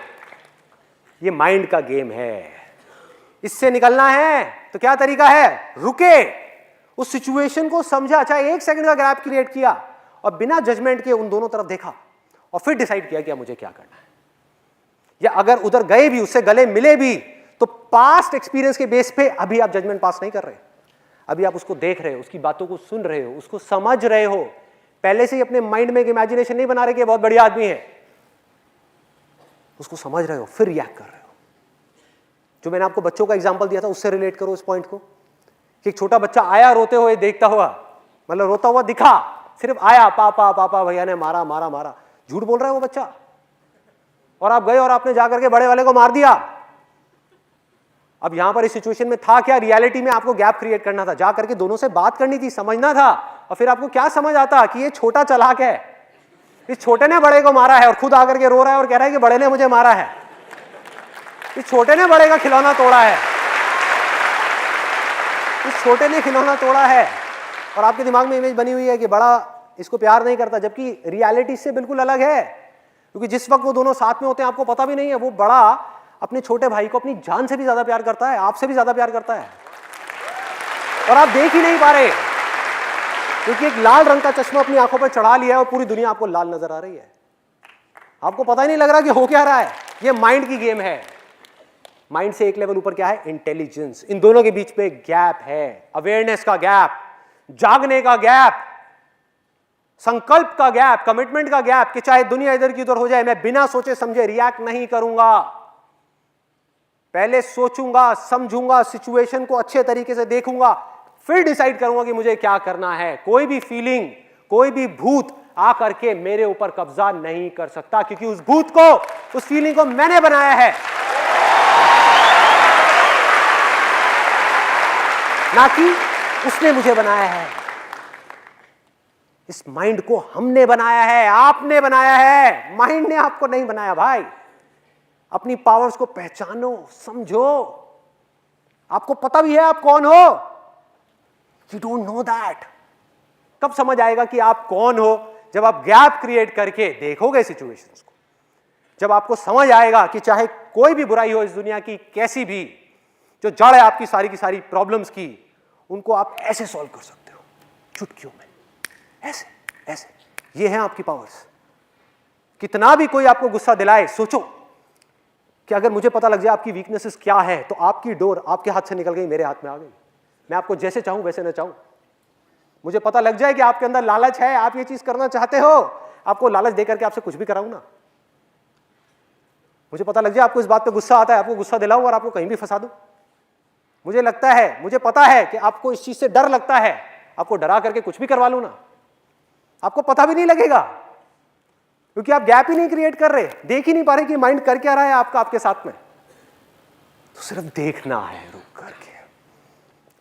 ये माइंड का गेम है, इससे निकलना है तो क्या तरीका है, रुके, उस सिचुएशन को समझा, चाहे एक सेकंड का गैप क्रिएट किया और बिना जजमेंट के उन दोनों तरफ देखा और फिर डिसाइड किया कि मुझे क्या करना है। या अगर उधर गए भी, उससे गले मिले भी, तो पास्ट एक्सपीरियंस के बेस पे अभी आप जजमेंट पास नहीं कर रहे, अभी आप उसको देख रहे हो, उसकी बातों को सुन रहे हो, उसको समझ रहे हो। पहले से ही अपने माइंड में एक इमेजिनेशन नहीं बना रहे कि बहुत बढ़िया आदमी है, उसको समझ रहे हो, फिर रिएक्ट कर रहे हो। जो मैंने आपको बच्चों का एग्जांपल दिया था उससे रिलेट करो इस पॉइंट को, कि एक छोटा बच्चा आया रोते हुए देखता हुआ, मतलब रोता हुआ दिखा, सिर्फ आया, पापा पापा भैया ने मारा मारा मारा, झूठ बोल रहा है वो बच्चा, और आप गए और आपने जाकर के बड़े वाले को मार दिया। अब यहां पर इस सिचुएशन में था क्या, रियलिटी में आपको गैप क्रिएट करना था, जाकर के दोनों से बात करनी थी, समझना था। और फिर आपको क्या समझ आता कि ये छोटा चालाक है, इस छोटे ने बड़े को मारा है और खुद आकर के रो रहा है और कह रहा है कि बड़े ने मुझे मारा है, इस छोटे ने बड़े का खिलौना तोड़ा है, इस छोटे ने खिलौना तोड़ा है। और आपके दिमाग में इमेज बनी हुई है कि बड़ा इसको प्यार नहीं करता, जबकि रियलिटी से बिल्कुल अलग है। क्योंकि जिस वक्त वो दोनों साथ में होते हैं आपको पता भी नहीं है, वो बड़ा अपने छोटे भाई को अपनी जान से भी ज्यादा प्यार करता है, आपसे भी ज्यादा प्यार करता है, और आप देख ही नहीं पा रहे, क्योंकि एक लाल रंग का चश्मा अपनी आंखों पर चढ़ा लिया है और पूरी दुनिया आपको लाल नजर आ रही है। आपको पता ही नहीं लग रहा कि हो क्या रहा है। ये माइंड की गेम है। माइंड से एक लेवल ऊपर क्या है, इंटेलिजेंस। इन दोनों के बीच पे गैप है, अवेयरनेस का गैप, जागने का गैप, संकल्प का गैप, कमिटमेंट का गैप, कि चाहे दुनिया इधर की उधर हो जाए, मैं बिना सोचे समझे रिएक्ट नहीं करूंगा, पहले सोचूंगा, समझूंगा, सिचुएशन को अच्छे तरीके से देखूंगा, फिर डिसाइड करूंगा कि मुझे क्या करना है। कोई भी फीलिंग, कोई भी भूत आकर के मेरे ऊपर कब्जा नहीं कर सकता, क्योंकि उस भूत को, उस फीलिंग को मैंने बनाया है, ना कि उसने मुझे बनाया है। इस माइंड को हमने बनाया है, आपने बनाया है, माइंड ने आपको नहीं बनाया भाई। अपनी पावर्स को पहचानो, समझो। आपको पता भी है आप कौन हो, यू डोंट नो दैट। कब समझ आएगा कि आप कौन हो? जब आप गैप क्रिएट करके देखोगे सिचुएशंस को, जब आपको समझ आएगा कि चाहे कोई भी बुराई हो इस दुनिया की, कैसी भी, जो जड़ है आपकी सारी की सारी प्रॉब्लम्स की, उनको आप ऐसे सॉल्व कर सकते हो चुटकियों में, ऐसे ऐसे। ये है आपकी पावर्स। कितना भी कोई आपको गुस्सा दिलाए, सोचो कि अगर मुझे पता लग जाए आपकी वीकनेसेस क्या है, तो आपकी डोर आपके हाथ से निकल गई, मेरे हाथ में आ गई। मैं आपको जैसे चाहूं वैसे ना चाहूं। मुझे पता लग जाए कि आपके अंदर लालच है, आप ये चीज करना चाहते हो, आपको लालच देकर के आपसे कुछ भी कराऊं ना। मुझे पता लग जाए आपको इस बात पे गुस्सा आता है, आपको गुस्सा दिलाऊं और आपको कहीं भी फंसा दूं। मुझे लगता है, मुझे पता है कि आपको इस चीज से डर लगता है, आपको डरा करके कुछ भी करवा लूं ना, आपको पता भी नहीं लगेगा, क्योंकि आप गैप ही नहीं क्रिएट कर रहे, देख ही नहीं पा रहे कि माइंड कर क्या रहा है आपका, आपके साथ में। तो सिर्फ देखना है, रुक करके।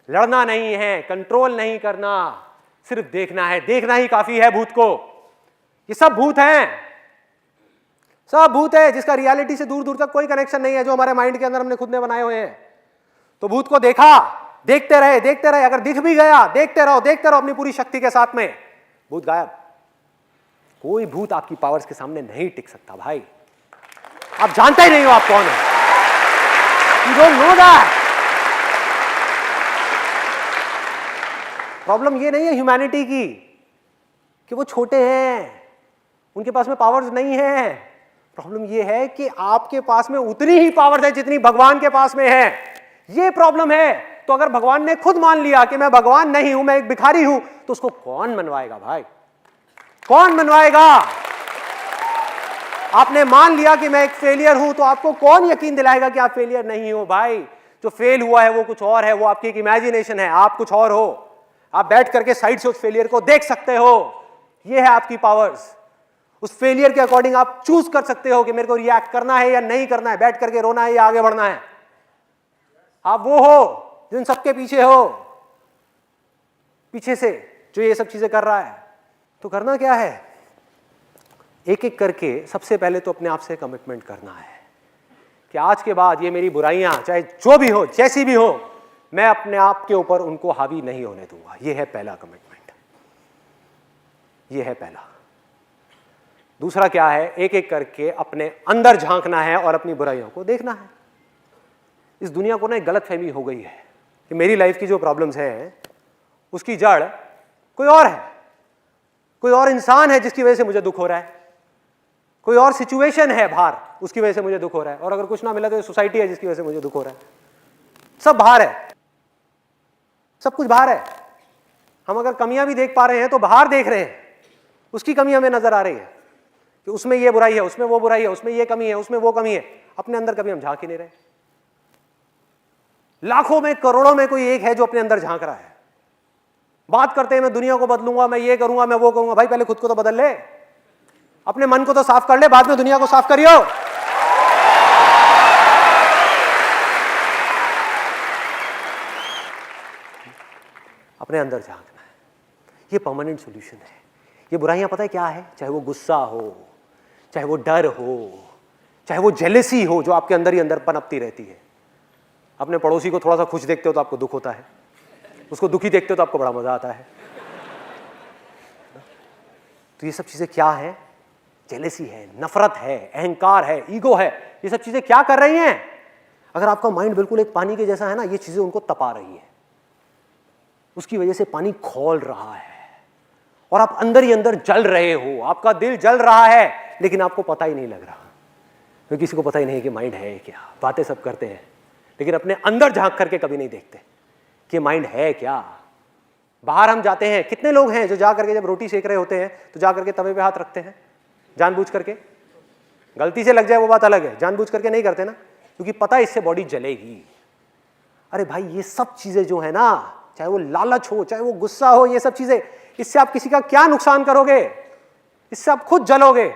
लड़ना नहीं है, कंट्रोल नहीं करना, सिर्फ देखना है। देखना ही काफी है भूत को। ये सब भूत हैं, सब भूत है, जिसका रियलिटी से दूर दूर तक कोई कनेक्शन नहीं है, जो हमारे माइंड के अंदर हमने खुद ने बनाए हुए हैं। तो भूत को देखा, देखते रहे, देखते रहे। अगर दिख भी गया, देखते रहो अपनी पूरी शक्ति के साथ में, भूत गायब। कोई भूत आपकी पावर्स के सामने नहीं टिक सकता भाई। आप जानते ही नहीं हो आप कौन हो, you don't know that. Problem ये नहीं है ह्यूमैनिटी की कि वो छोटे हैं, उनके पास में पावर्स नहीं है। प्रॉब्लम ये है कि आपके पास में उतनी ही पावर्स है जितनी भगवान के पास में है। ये प्रॉब्लम है। तो अगर भगवान ने खुद मान लिया कि मैं भगवान नहीं हूं, मैं एक भिखारी हूं, तो उसको कौन मनवाएगा भाई? कौन मनवाएगा? आपने मान लिया कि मैं एक फेलियर हूं, तो आपको कौन यकीन दिलाएगा कि आप फेलियर नहीं हो भाई? जो फेल हुआ है वो कुछ और है, वो आपकी एक इमेजिनेशन है, आप कुछ और हो। आप बैठ करके साइड से उस फेलियर को देख सकते हो। ये है आपकी पावर्स। उस फेलियर के अकॉर्डिंग आप चूज कर सकते हो कि मेरे को रिएक्ट करना है या नहीं करना है, बैठ करके रोना है या आगे बढ़ना है। आप वो हो जिन सबके पीछे हो, पीछे से जो ये सब चीजें कर रहा है। तो करना क्या है? एक एक करके सबसे पहले तो अपने आप से कमिटमेंट करना है कि आज के बाद ये मेरी बुराइयां चाहे जो भी हो, जैसी भी हो, मैं अपने आप के ऊपर उनको हावी नहीं होने दूंगा। ये है पहला कमिटमेंट, ये है पहला। दूसरा क्या है? एक एक करके अपने अंदर झांकना है और अपनी बुराइयों को देखना है। इस दुनिया को ना एक गलतफहमी हो गई है कि मेरी लाइफ की जो प्रॉब्लम्स है उसकी जड़ कोई और है, कोई और इंसान है जिसकी वजह से मुझे दुख हो रहा है, कोई और सिचुएशन है बाहर उसकी वजह से मुझे दुख हो रहा है, और अगर कुछ ना मिला तो सोसाइटी है जिसकी वजह से मुझे दुख हो रहा है। सब बाहर है, सब कुछ बाहर है। हम अगर कमियां भी देख पा रहे हैं तो बाहर देख रहे हैं, उसकी कमी हमें नजर आ रही है कि उसमें ये बुराई है, उसमें वो बुराई है, उसमें ये कमी है, उसमें वो कमी है। अपने अंदर कभी हम झांक ही नहीं रहे। लाखों में करोड़ों में कोई एक है जो अपने अंदर झांक रहा है। बात करते हैं मैं दुनिया को बदलूंगा, मैं ये करूंगा, मैं वो करूंगा। भाई पहले खुद को तो बदल ले, अपने मन को तो साफ कर ले, बाद में दुनिया को साफ करियो। अपने अंदर झांकना है, ये परमानेंट सॉल्यूशन है। ये बुराइयां पता है क्या है? चाहे वो गुस्सा हो, चाहे वो डर हो, चाहे वो जेलेसी हो जो आपके अंदर ही अंदर पनपती रहती है। अपने पड़ोसी को थोड़ा सा खुश देखते हो तो आपको दुख होता है, उसको दुखी देखते हो तो आपको बड़ा मजा आता है। तो ये सब चीजें क्या है? जेलेसी है, नफरत है, अहंकार है, ईगो है। ये सब चीजें क्या कर रही हैं? अगर आपका माइंड बिल्कुल एक पानी के जैसा है ना, ये चीजें उनको तपा रही है। उसकी वजह से पानी खौल रहा है और आप अंदर ही अंदर जल रहे हो। आपका दिल जल रहा है लेकिन आपको पता ही नहीं लग रहा, क्योंकि किसी को पता ही नहीं कि माइंड है क्या। बातें सब करते हैं लेकिन अपने अंदर झांक करके कभी नहीं देखते कि माइंड है क्या। बाहर हम जाते हैं, कितने लोग हैं जो जा करके जब रोटी सेक रहे होते हैं तो जा करके तवे पे हाथ रखते हैं जानबूझ करके। गलती से लग जाए वो बात अलग है, जानबूझ करके नहीं करते ना, क्योंकि पता है इससे बॉडी जलेगी। अरे भाई ये सब चीजें जो है ना, चाहे वो लालच हो, चाहे वो गुस्सा हो, ये सब चीजें, इससे आप किसी का क्या नुकसान करोगे? इससे आप खुद जलोगे।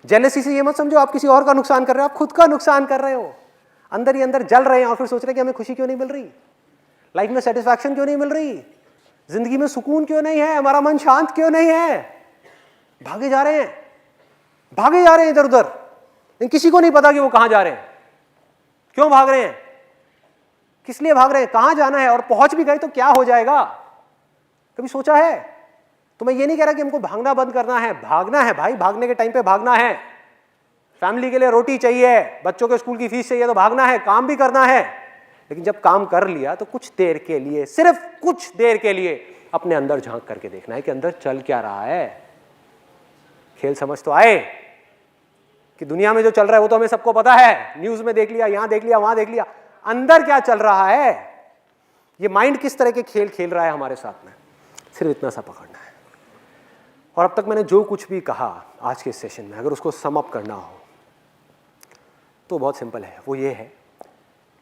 जेलसी से ये मत समझो आप किसी और का नुकसान कर रहे हो, आप खुद का नुकसान कर रहे हो। अंदर ही अंदर जल रहे हैं और फिर सोच रहे हैं कि हमें खुशी क्यों नहीं मिल रही, लाइफ में सेटिस्फैक्शन क्यों नहीं मिल रही। जिंदगी में सुकून क्यों नहीं है, हमारा मन शांत क्यों नहीं है? भागे जा रहे हैं, भागे जा रहे हैं इधर उधर, लेकिन किसी को नहीं पता कि वो कहां जा रहे हैं, क्यों भाग रहे हैं, किस लिए भाग रहे हैं, कहां जाना है, और पहुंच भी गए तो क्या हो जाएगा? कभी सोचा है? तो मैं ये नहीं कह रहा कि हमको भागना बंद करना है, भागना है भाई, भागने के टाइम पे भागना है। फैमिली के लिए रोटी चाहिए, बच्चों के स्कूल की फीस चाहिए तो भागना है, काम भी करना है। लेकिन जब काम कर लिया तो कुछ देर के लिए, सिर्फ कुछ देर के लिए अपने अंदर झांक करके देखना है कि अंदर चल क्या रहा है। खेल समझ तो आए कि दुनिया में जो चल रहा है वो तो हमें सबको पता है, न्यूज में देख लिया, यहां देख लिया, वहां देख लिया, अंदर क्या चल रहा है, ये माइंड किस तरह के खेल खेल रहा है हमारे साथ में, सिर्फ इतना सा पकड़ना है। और अब तक मैंने जो कुछ भी कहा आज के सेशन में, अगर उसको सम अप करना हो तो बहुत सिंपल है, वो ये है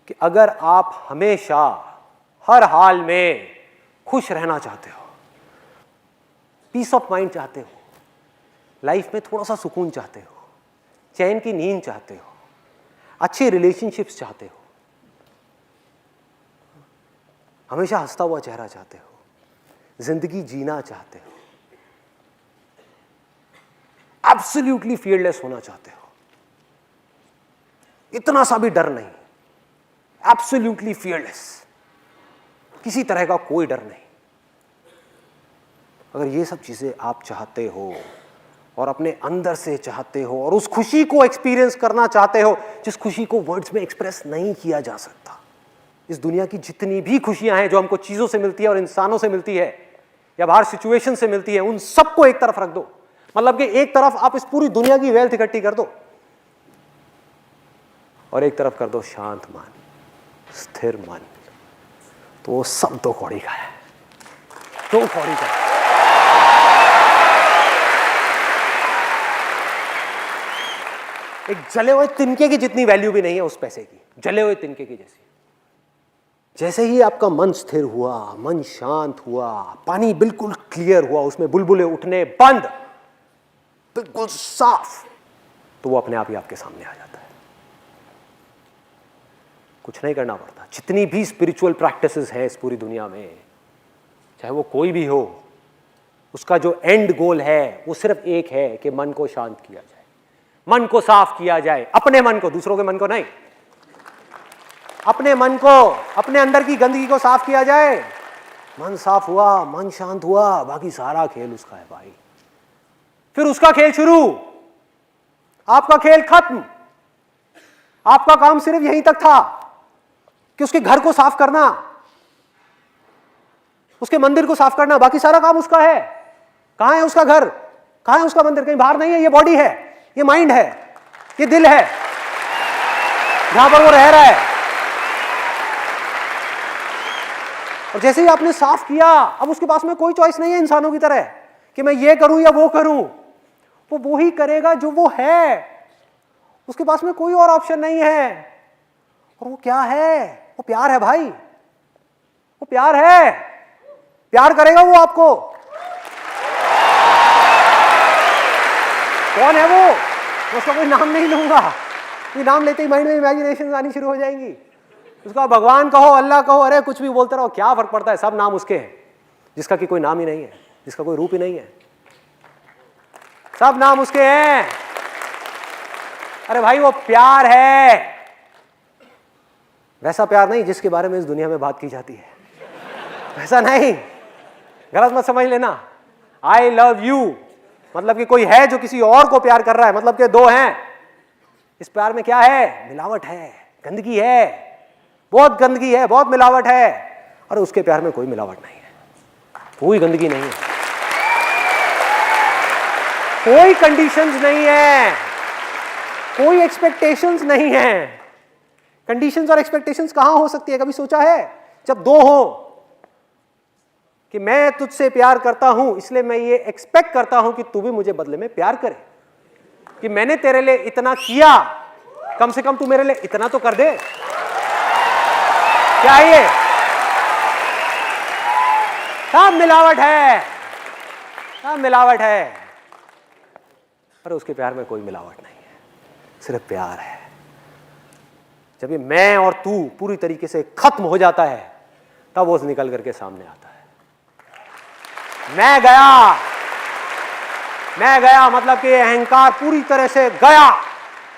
कि अगर आप हमेशा हर हाल में खुश रहना चाहते हो, पीस ऑफ माइंड चाहते हो, लाइफ में थोड़ा सा सुकून चाहते हो, चैन की नींद चाहते हो, अच्छे रिलेशनशिप्स चाहते हो, हमेशा हंसता हुआ चेहरा चाहते हो, जिंदगी जीना चाहते हो, एब्सोल्युटली फियरलेस होना चाहते हो, इतना सा भी डर नहीं, एब्सोल्युटली फियरलेस, किसी तरह का कोई डर नहीं, अगर ये सब चीजें आप चाहते हो और अपने अंदर से चाहते हो और उस खुशी को एक्सपीरियंस करना चाहते हो जिस खुशी को वर्ड्स में एक्सप्रेस नहीं किया जा सकता। इस दुनिया की जितनी भी खुशियां हैं जो हमको चीजों से मिलती है और इंसानों से मिलती है या बाहर सिचुएशन से मिलती है, उन सबको एक तरफ रख दो। मतलब कि एक तरफ आप इस पूरी दुनिया की वेल्थ इकट्ठी कर दो और एक तरफ कर दो शांत मन, स्थिर मन, तो वो सब दो कौड़ी का है, दो कौड़ी का है। एक जले हुए तिनके की जितनी वैल्यू भी नहीं है उस पैसे की, जले हुए तिनके की जैसी। जैसे ही आपका मन स्थिर हुआ, मन शांत हुआ, पानी बिल्कुल क्लियर हुआ, उसमें बुलबुले उठने बंद, बिल्कुल साफ, तो वो अपने आप ही आपके सामने आ जाता है। कुछ नहीं करना पड़ता। जितनी भी स्पिरिचुअल प्रैक्टिसेस हैं इस पूरी दुनिया में, चाहे वो कोई भी हो, उसका जो एंड गोल है वो सिर्फ एक है कि मन को शांत किया जाए, मन को साफ किया जाए, अपने मन को, दूसरों के मन को नहीं, अपने मन को, अपने अंदर की गंदगी को साफ किया जाए। मन साफ हुआ, मन शांत हुआ, बाकी सारा खेल उसका है भाई। फिर उसका खेल शुरू, आपका खेल खत्म। आपका काम सिर्फ यहीं तक था कि उसके घर को साफ करना, उसके मंदिर को साफ करना, बाकी सारा काम उसका है। कहां है उसका घर, कहां है उसका मंदिर? कहीं बाहर नहीं है। ये बॉडी है, ये माइंड है, ये दिल है, जहां पर वो रह रहा है। और जैसे ही आपने साफ किया, अब उसके पास में कोई चॉइस नहीं है इंसानों की तरह कि मैं ये करूं या वो करूं। वो ही करेगा जो वो है, उसके पास में कोई और ऑप्शन नहीं है। और वो क्या है? वो प्यार है भाई, वो प्यार है। प्यार करेगा वो आपको। कौन है वो? मैं उसका कोई नाम नहीं लूंगा, ये नाम लेते ही माइंड में इमेजिनेशन आनी शुरू हो जाएंगी। उसका भगवान कहो, अल्लाह कहो, अरे कुछ भी बोलते रहो, क्या फर्क पड़ता है, सब नाम उसके हैं। जिसका कि कोई नाम ही नहीं है, जिसका कोई रूप ही नहीं है, सब नाम उसके हैं। अरे भाई वो प्यार है, वैसा प्यार नहीं जिसके बारे में इस दुनिया में बात की जाती है, वैसा नहीं, गलत मत समझ लेना। आई लव यू मतलब कि कोई है जो किसी और को प्यार कर रहा है, मतलब कि दो हैं। इस प्यार में क्या है? मिलावट है, गंदगी है, बहुत गंदगी है, बहुत मिलावट है। और उसके प्यार में कोई मिलावट नहीं है, कोई गंदगी नहीं है, कोई कंडीशंस नहीं है, कोई एक्सपेक्टेशंस नहीं है। कंडीशंस और एक्सपेक्टेशंस कहां हो सकती है? कभी सोचा है? जब दो हो कि मैं तुझसे प्यार करता हूं इसलिए मैं ये एक्सपेक्ट करता हूं कि तू भी मुझे बदले में प्यार करे, कि मैंने तेरे लिए इतना किया, कम से कम तू मेरे लिए इतना तो कर दे। क्या है ये? सब मिलावट है, सब मिलावट है। पर उसके प्यार में कोई मिलावट नहीं है, सिर्फ प्यार है। जब ये मैं और तू पूरी तरीके से खत्म हो जाता है, तब वो निकल करके सामने आता है। मैं गया मतलब कि अहंकार पूरी तरह से गया,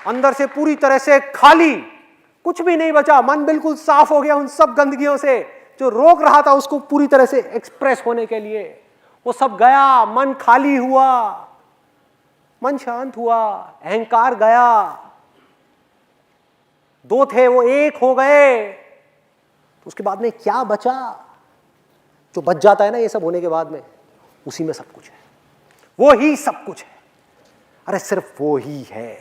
अंदर से पूरी तरह से खाली, कुछ भी नहीं बचा, मन बिल्कुल साफ हो गया उन सब गंदगियों से जो रोक रहा था उसको पूरी तरह से एक्सप्रेस होने के लिए। वो सब गया, मन खाली हुआ, मन शांत हुआ, अहंकार गया, दो थे वो एक हो गए। तो उसके बाद में क्या बचा? जो बच जाता है ना ये सब होने के बाद में, उसी में सब कुछ है, वो ही सब कुछ है। अरे सिर्फ वो ही है।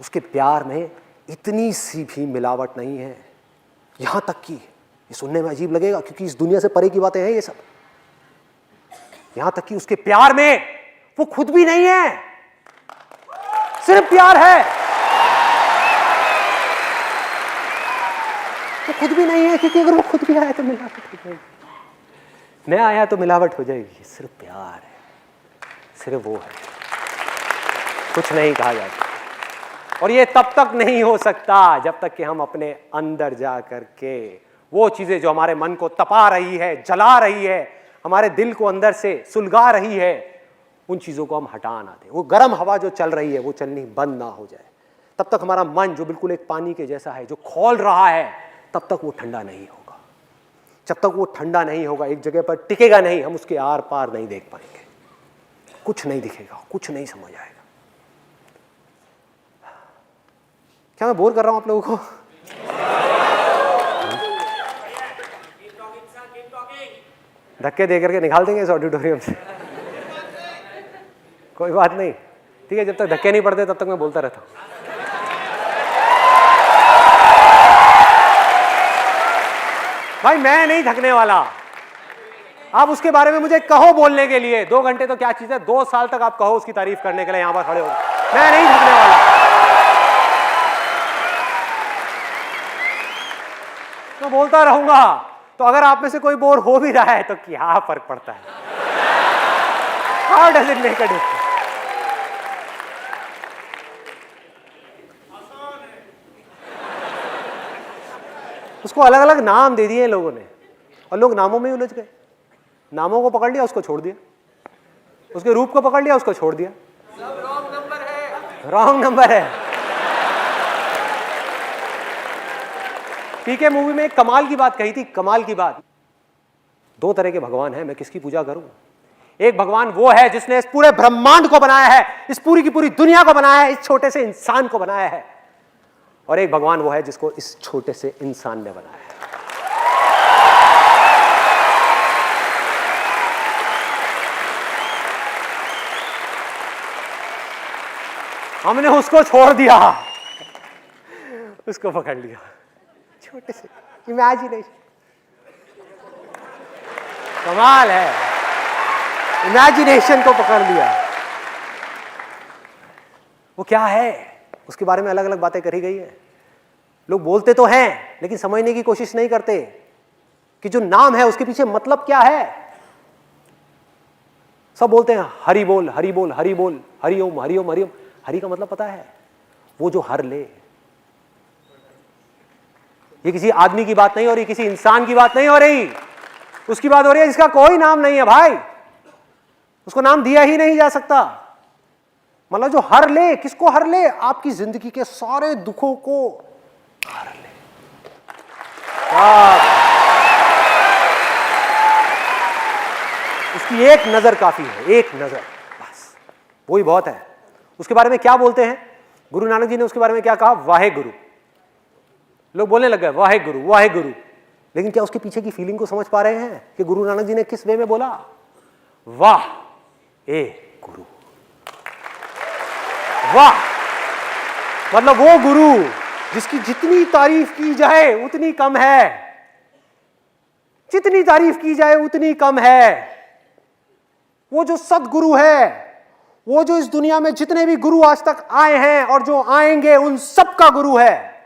उसके प्यार में इतनी सी भी मिलावट नहीं है, यहां तक कि ये सुनने में अजीब लगेगा क्योंकि इस दुनिया से परे की बातें हैं ये सब, यहां तक कि उसके प्यार में वो खुद भी नहीं है, सिर्फ प्यार है। वो खुद भी नहीं है क्योंकि अगर वो खुद भी आया तो मिलावट हो जाएगी, मैं आया तो मिलावट हो जाएगी। सिर्फ प्यार है, सिर्फ वो है, कुछ नहीं कहा जाता। और ये तब तक नहीं हो सकता जब तक कि हम अपने अंदर जा करके वो चीजें जो हमारे मन को तपा रही है, जला रही है, हमारे दिल को अंदर से सुलगा रही है, उन चीजों को हम हटा ना दें। वो गर्म हवा जो चल रही है वो चलनी बंद ना हो जाए, तब तक हमारा मन जो बिल्कुल एक पानी के जैसा है जो खौल रहा है, तब तक वो ठंडा नहीं होगा। जब तक वो ठंडा नहीं होगा, एक जगह पर टिकेगा नहीं, हम उसके आर पार नहीं देख पाएंगे, कुछ नहीं दिखेगा, कुछ नहीं समझ आएगा। क्या मैं बोर कर रहा हूं आप लोगों को? धक्के दे करके निकाल देंगे इस ऑडिटोरियम से, कोई बात नहीं, ठीक है। जब तक धक्के नहीं पड़ते तब तक मैं बोलता रहता हूं। भाई मैं नहीं थकने वाला, आप उसके बारे में मुझे कहो बोलने के लिए, 2 घंटे तो क्या चीज है, 2 साल तक आप कहो उसकी तारीफ करने के लिए यहां पर खड़े हो, मैं नहीं थकने वाला। मैं बोलता रहूंगा। तो अगर आप में से कोई बोर हो भी रहा है तो क्या फर्क पड़ता है? How does it make a difference? उसको अलग अलग नाम दे दिए लोगों ने और लोग नामों में ही उलझ गए। नामों को पकड़ लिया, उसको छोड़ दिया, उसके रूप को पकड़ लिया, उसको छोड़ दिया। सब रॉन्ग नंबर है, रॉन्ग नंबर है। पीके मूवी में एक कमाल की बात कही थी, कमाल की बात। 2 तरह के भगवान हैं, मैं किसकी पूजा करूं? एक भगवान वो है जिसने इस पूरे ब्रह्मांड को बनाया है, इस पूरी की पूरी दुनिया को बनाया है, इस छोटे से इंसान को बनाया है। और एक भगवान वो है जिसको इस छोटे से इंसान ने बनाया है। हमने उसको छोड़ दिया, उसको पकड़ लिया, छोटे से इमेजिनेशन। कमाल है, इमेजिनेशन को पकड़ लिया। वो क्या है, उसके बारे में अलग अलग बातें करी गई है। लोग बोलते तो हैं लेकिन समझने की कोशिश नहीं करते कि जो नाम है उसके पीछे मतलब क्या है। सब बोलते हैं हरि बोल, हरि बोल, हरि बोल, हरि ओम, हरि ओम, हरि ओम। हरि का मतलब पता है? वो जो हर ले। ये किसी आदमी की बात नहीं हो रही, किसी इंसान की बात नहीं हो रही, उसकी बात हो रही है जिसका कोई नाम नहीं है भाई, उसको नाम दिया ही नहीं जा सकता। मतलब जो हर ले, किसको हर ले? आपकी जिंदगी के सारे दुखों को हर ले। उसकी एक नजर काफी है, एक नजर बस, वही बहुत है। उसके बारे में क्या बोलते हैं? गुरु नानक जी ने उसके बारे में क्या कहा? वाहे गुरु। लोग बोलने लग गए वाहे गुरु, वाहे गुरु, लेकिन क्या उसके पीछे की फीलिंग को समझ पा रहे हैं कि गुरु नानक जी ने किस वे में बोला? वाह ए गुरु, वाह मतलब वो गुरु जिसकी जितनी तारीफ की जाए उतनी कम है, जितनी तारीफ की जाए उतनी कम है। वो जो सदगुरु है, वो जो इस दुनिया में जितने भी गुरु आज तक आए हैं और जो आएंगे उन सब का गुरु है।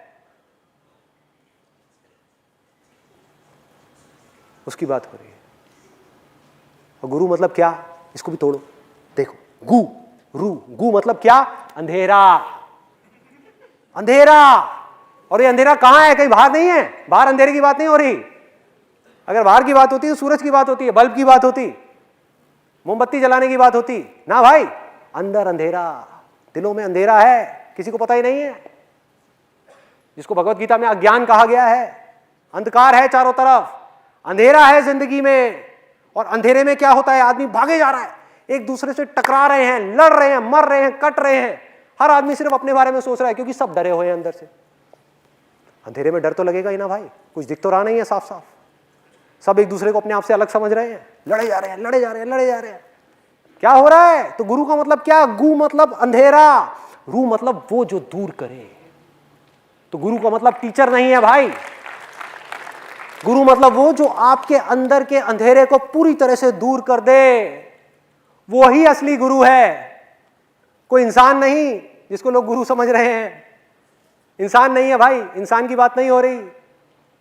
उसकी बात हो रही है। और गुरु मतलब क्या? इसको भी तोड़ो, देखो, गु रू, गु मतलब क्या? अंधेरा, अंधेरा। और ये अंधेरा कहां है? कहीं बाहर नहीं है, बाहर अंधेरे की बात नहीं हो रही। अगर बाहर की बात होती तो सूरज की बात होती है, बल्ब की बात होती, मोमबत्ती जलाने की बात होती ना भाई। अंदर अंधेरा, दिलों में अंधेरा है, किसी को पता ही नहीं है, जिसको भगवत गीता में अज्ञान कहा गया है। अंधकार है चारों तरफ, अंधेरा है जिंदगी में। और अंधेरे में क्या होता है, आदमी भागे जा रहा है, एक दूसरे से टकरा रहे हैं, लड़ रहे हैं, मर रहे हैं, कट रहे हैं। हर आदमी सिर्फ अपने बारे में सोच रहा है, क्योंकि सब डरे हुए हैं अंदर से। अंधेरे में डर तो लगेगा ही ना भाई, कुछ दिख तो रहा नहीं है साफ साफ। सब एक दूसरे को अपने आप से अलग समझ रहे हैं, लड़े जा रहे हैं, लड़े जा रहे हैं, लड़े जा रहे हैं। क्या हो रहा है? तो गुरु का मतलब क्या? गु मतलब अंधेरा, रू मतलब वो जो दूर करे। तो गुरु का मतलब टीचर नहीं है भाई, गुरु मतलब वो जो आपके अंदर के अंधेरे को पूरी तरह से दूर कर दे, वो ही असली गुरु है। कोई इंसान नहीं जिसको लोग गुरु समझ रहे हैं, इंसान नहीं है भाई, इंसान की बात नहीं हो रही।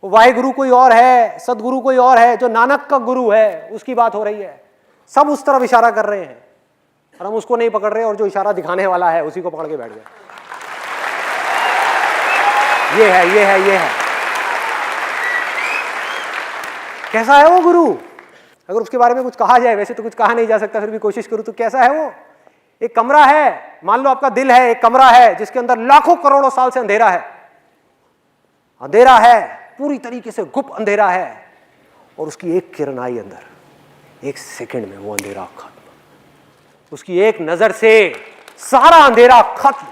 वाहे गुरु कोई और है, सदगुरु कोई और है, जो नानक का गुरु है उसकी बात हो रही है। सब उस तरफ इशारा कर रहे हैं और हम उसको नहीं पकड़ रहे, और जो इशारा दिखाने वाला है उसी को पकड़ के बैठ गए। ये है, ये है, ये है। कैसा है वो गुरु? अगर उसके बारे में कुछ कहा जाए, वैसे तो कुछ कहा नहीं जा सकता, फिर भी कोशिश करूं तो कैसा है वो? एक कमरा है, मान लो आपका दिल है, एक कमरा है जिसके अंदर लाखों करोड़ों साल से अंधेरा है। अंधेरा है, पूरी तरीके से गुप्त अंधेरा है, और उसकी एक किरण आई अंदर, एक सेकंड में वो अंधेरा खत्म। उसकी एक नजर से सारा अंधेरा खत्म।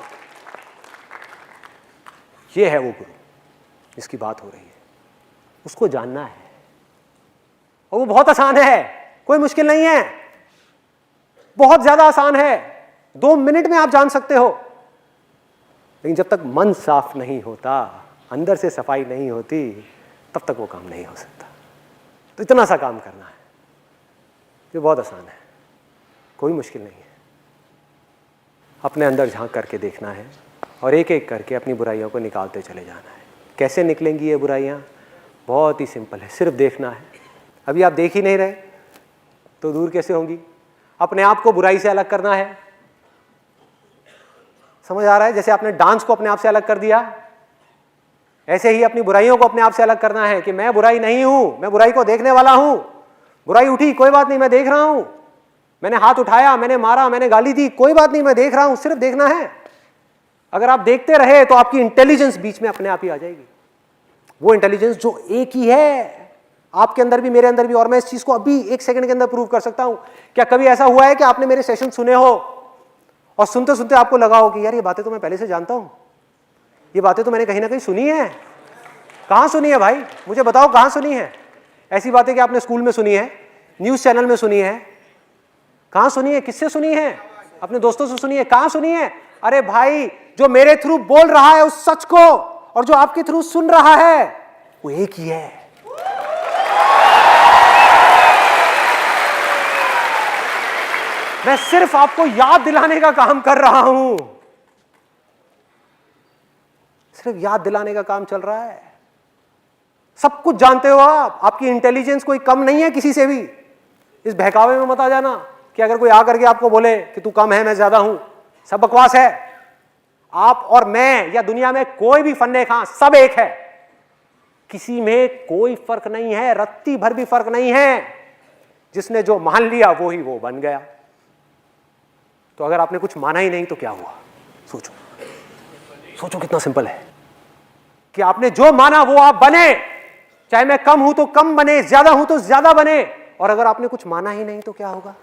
ये है वो गुरु, इसकी बात हो रही है। उसको जानना है, और वो बहुत आसान है, कोई मुश्किल नहीं है, बहुत ज्यादा आसान है। 2 मिनट में आप जान सकते हो। लेकिन जब तक मन साफ नहीं होता, अंदर से सफाई नहीं होती, तब तक वो काम नहीं हो सकता। तो इतना सा काम करना है जो बहुत आसान है, कोई मुश्किल नहीं है। अपने अंदर झांक करके देखना है और एक एक करके अपनी बुराइयों को निकालते चले जाना है। कैसे निकलेंगी ये बुराइयां? बहुत ही सिंपल है, सिर्फ देखना है। अभी आप देख ही नहीं रहे तो दूर कैसे होंगी? अपने आप को बुराई से अलग करना है। समझ आ रहा है? जैसे आपने डांस को अपने आप से अलग कर दिया, ऐसे ही अपनी बुराइयों को अपने आप से अलग करना है कि मैं बुराई नहीं हूं, मैं बुराई को देखने वाला हूं। बुराई उठी, कोई बात नहीं, मैं देख रहा हूं। मैंने हाथ उठाया, मैंने मारा, मैंने गाली दी, कोई बात नहीं, मैं देख रहा हूं। सिर्फ देखना है। अगर आप देखते रहे तो आपकी इंटेलिजेंस बीच में अपने आप ही आ जाएगी। वो इंटेलिजेंस जो एक ही है आपके अंदर भी, मेरे अंदर भी, और मैं इस चीज को अभी 1 सेकंड के अंदर प्रूव कर सकता हूं। क्या कभी ऐसा हुआ है कि आपने मेरे सेशन सुने हो और सुनते सुनते आपको लगा हो कि यार ये बातें तो मैं पहले से जानता हूं, ये बातें तो मैंने कहीं ना कहीं सुनी है? कहां सुनी है भाई? मुझे बताओ कहां सुनी है? ऐसी बातें कि आपने स्कूल में सुनी है, न्यूज चैनल में सुनी है, कहां सुनी है, किससे सुनी है? अपने दोस्तों से सुनी है, कहां सुनी है? अरे भाई, जो मेरे थ्रू बोल रहा है उस सच को, और जो आपके थ्रू सुन रहा है, वो एक ही है। मैं सिर्फ आपको याद दिलाने का काम कर रहा हूं, सिर्फ याद दिलाने का काम चल रहा है। सब कुछ जानते हो आप, आपकी इंटेलिजेंस कोई कम नहीं है किसी से भी। इस बहकावे में मत आ जाना कि अगर कोई आकर के आपको बोले कि तू कम है मैं ज्यादा हूं, सब बकवास है। आप और मैं या दुनिया में कोई भी फन्ने खां, सब एक है। किसी में कोई फर्क नहीं है, रत्ती भर भी फर्क नहीं है। जिसने जो मान लिया वो ही वो बन गया। तो अगर आपने कुछ माना ही नहीं तो क्या हुआ? सोचो, सोचो कितना सिंपल है कि आपने जो माना वो आप बने। चाहे मैं कम हूं तो कम बने, ज्यादा हूं तो ज्यादा बने। और अगर आपने कुछ माना ही नहीं तो क्या होगा?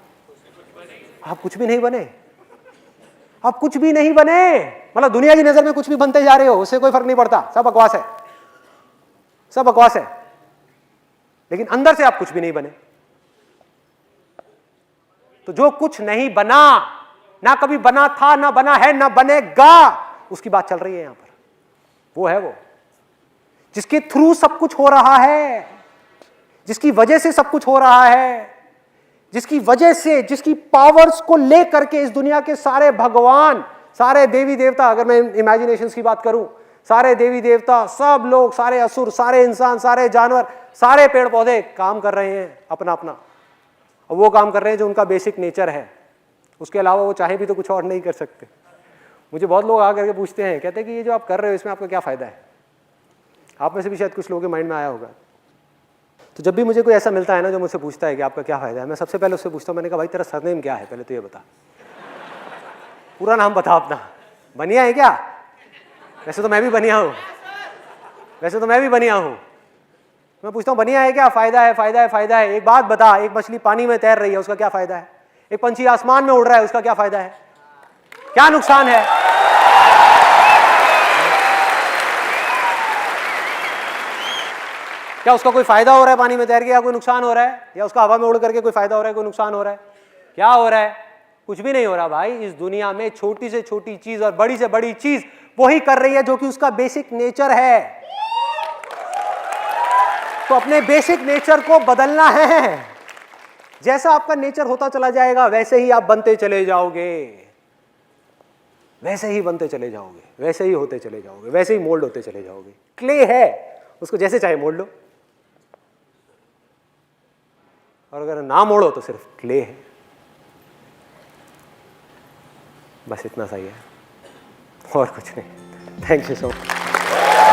आप कुछ भी नहीं बने। आप कुछ भी नहीं बने, मतलब दुनिया की नजर में कुछ भी बनते जा रहे हो, उससे कोई फर्क नहीं पड़ता। सब बकवास है, सब बकवास है। लेकिन अंदर से आप कुछ भी नहीं बने। तो जो कुछ नहीं बना, ना कभी बना था, ना बना है, ना बनेगा, उसकी बात चल रही है यहां पर। वो है वो जिसके थ्रू सब कुछ हो रहा है, जिसकी वजह से सब कुछ हो रहा है, जिसकी वजह से, जिसकी पावर्स को लेकर के इस दुनिया के सारे भगवान, सारे देवी देवता, अगर मैं इमेजिनेशंस की बात करूं, सारे देवी देवता, सब लोग, सारे असुर, सारे इंसान, सारे जानवर, सारे पेड़ पौधे काम कर रहे हैं अपना अपना। और वो काम कर रहे हैं जो उनका बेसिक नेचर है। उसके अलावा वो चाहे भी तो कुछ और नहीं कर सकते। मुझे बहुत लोग आकर के पूछते हैं, कहते हैं कि ये जो आप कर रहे हो इसमें आपका क्या फायदा है? आप में से भी शायद कुछ लोगों के माइंड में आया होगा। तो जब भी मुझे कोई ऐसा मिलता है ना जो मुझसे पूछता है कि आपका क्या फ़ायदा है, मैं सबसे पहले उससे पूछता हूँ, मैंने कहा भाई तेरा सरनेम क्या है, पहले तो ये बता, पूरा नाम बता अपना। बनिया है क्या? वैसे तो मैं भी बनिया हूँ, वैसे तो मैं भी बनिया हूँ। मैं पूछता हूँ बनिया है क्या? फ़ायदा है, फ़ायदा है, फ़ायदा है। एक बात बता, एक मछली पानी में तैर रही है, उसका क्या फ़ायदा है? एक पंछी आसमान में उड़ रहा है, उसका क्या फ़ायदा है? क्या नुकसान है? क्या उसका कोई फायदा हो रहा है पानी में तैर के, या कोई नुकसान हो रहा है? या उसका हवा में उड़ करके कोई फायदा हो रहा है, कोई नुकसान हो रहा है? क्या हो रहा है? कुछ भी नहीं हो रहा भाई। इस दुनिया में छोटी से छोटी चीज और बड़ी से बड़ी चीज वही कर रही है जो कि उसका बेसिक नेचर है। तो अपने बेसिक नेचर को बदलना है। जैसा आपका नेचर होता चला जाएगा वैसे ही आप बनते चले जाओगे, वैसे ही बनते चले जाओगे, वैसे ही होते चले जाओगे, वैसे ही मोल्ड होते चले जाओगे। क्ले है, उसको जैसे चाहे मोड़ लो, और अगर ना मोड़ो तो सिर्फ क्ले है। बस इतना सही है और कुछ नहीं। Thank you so much.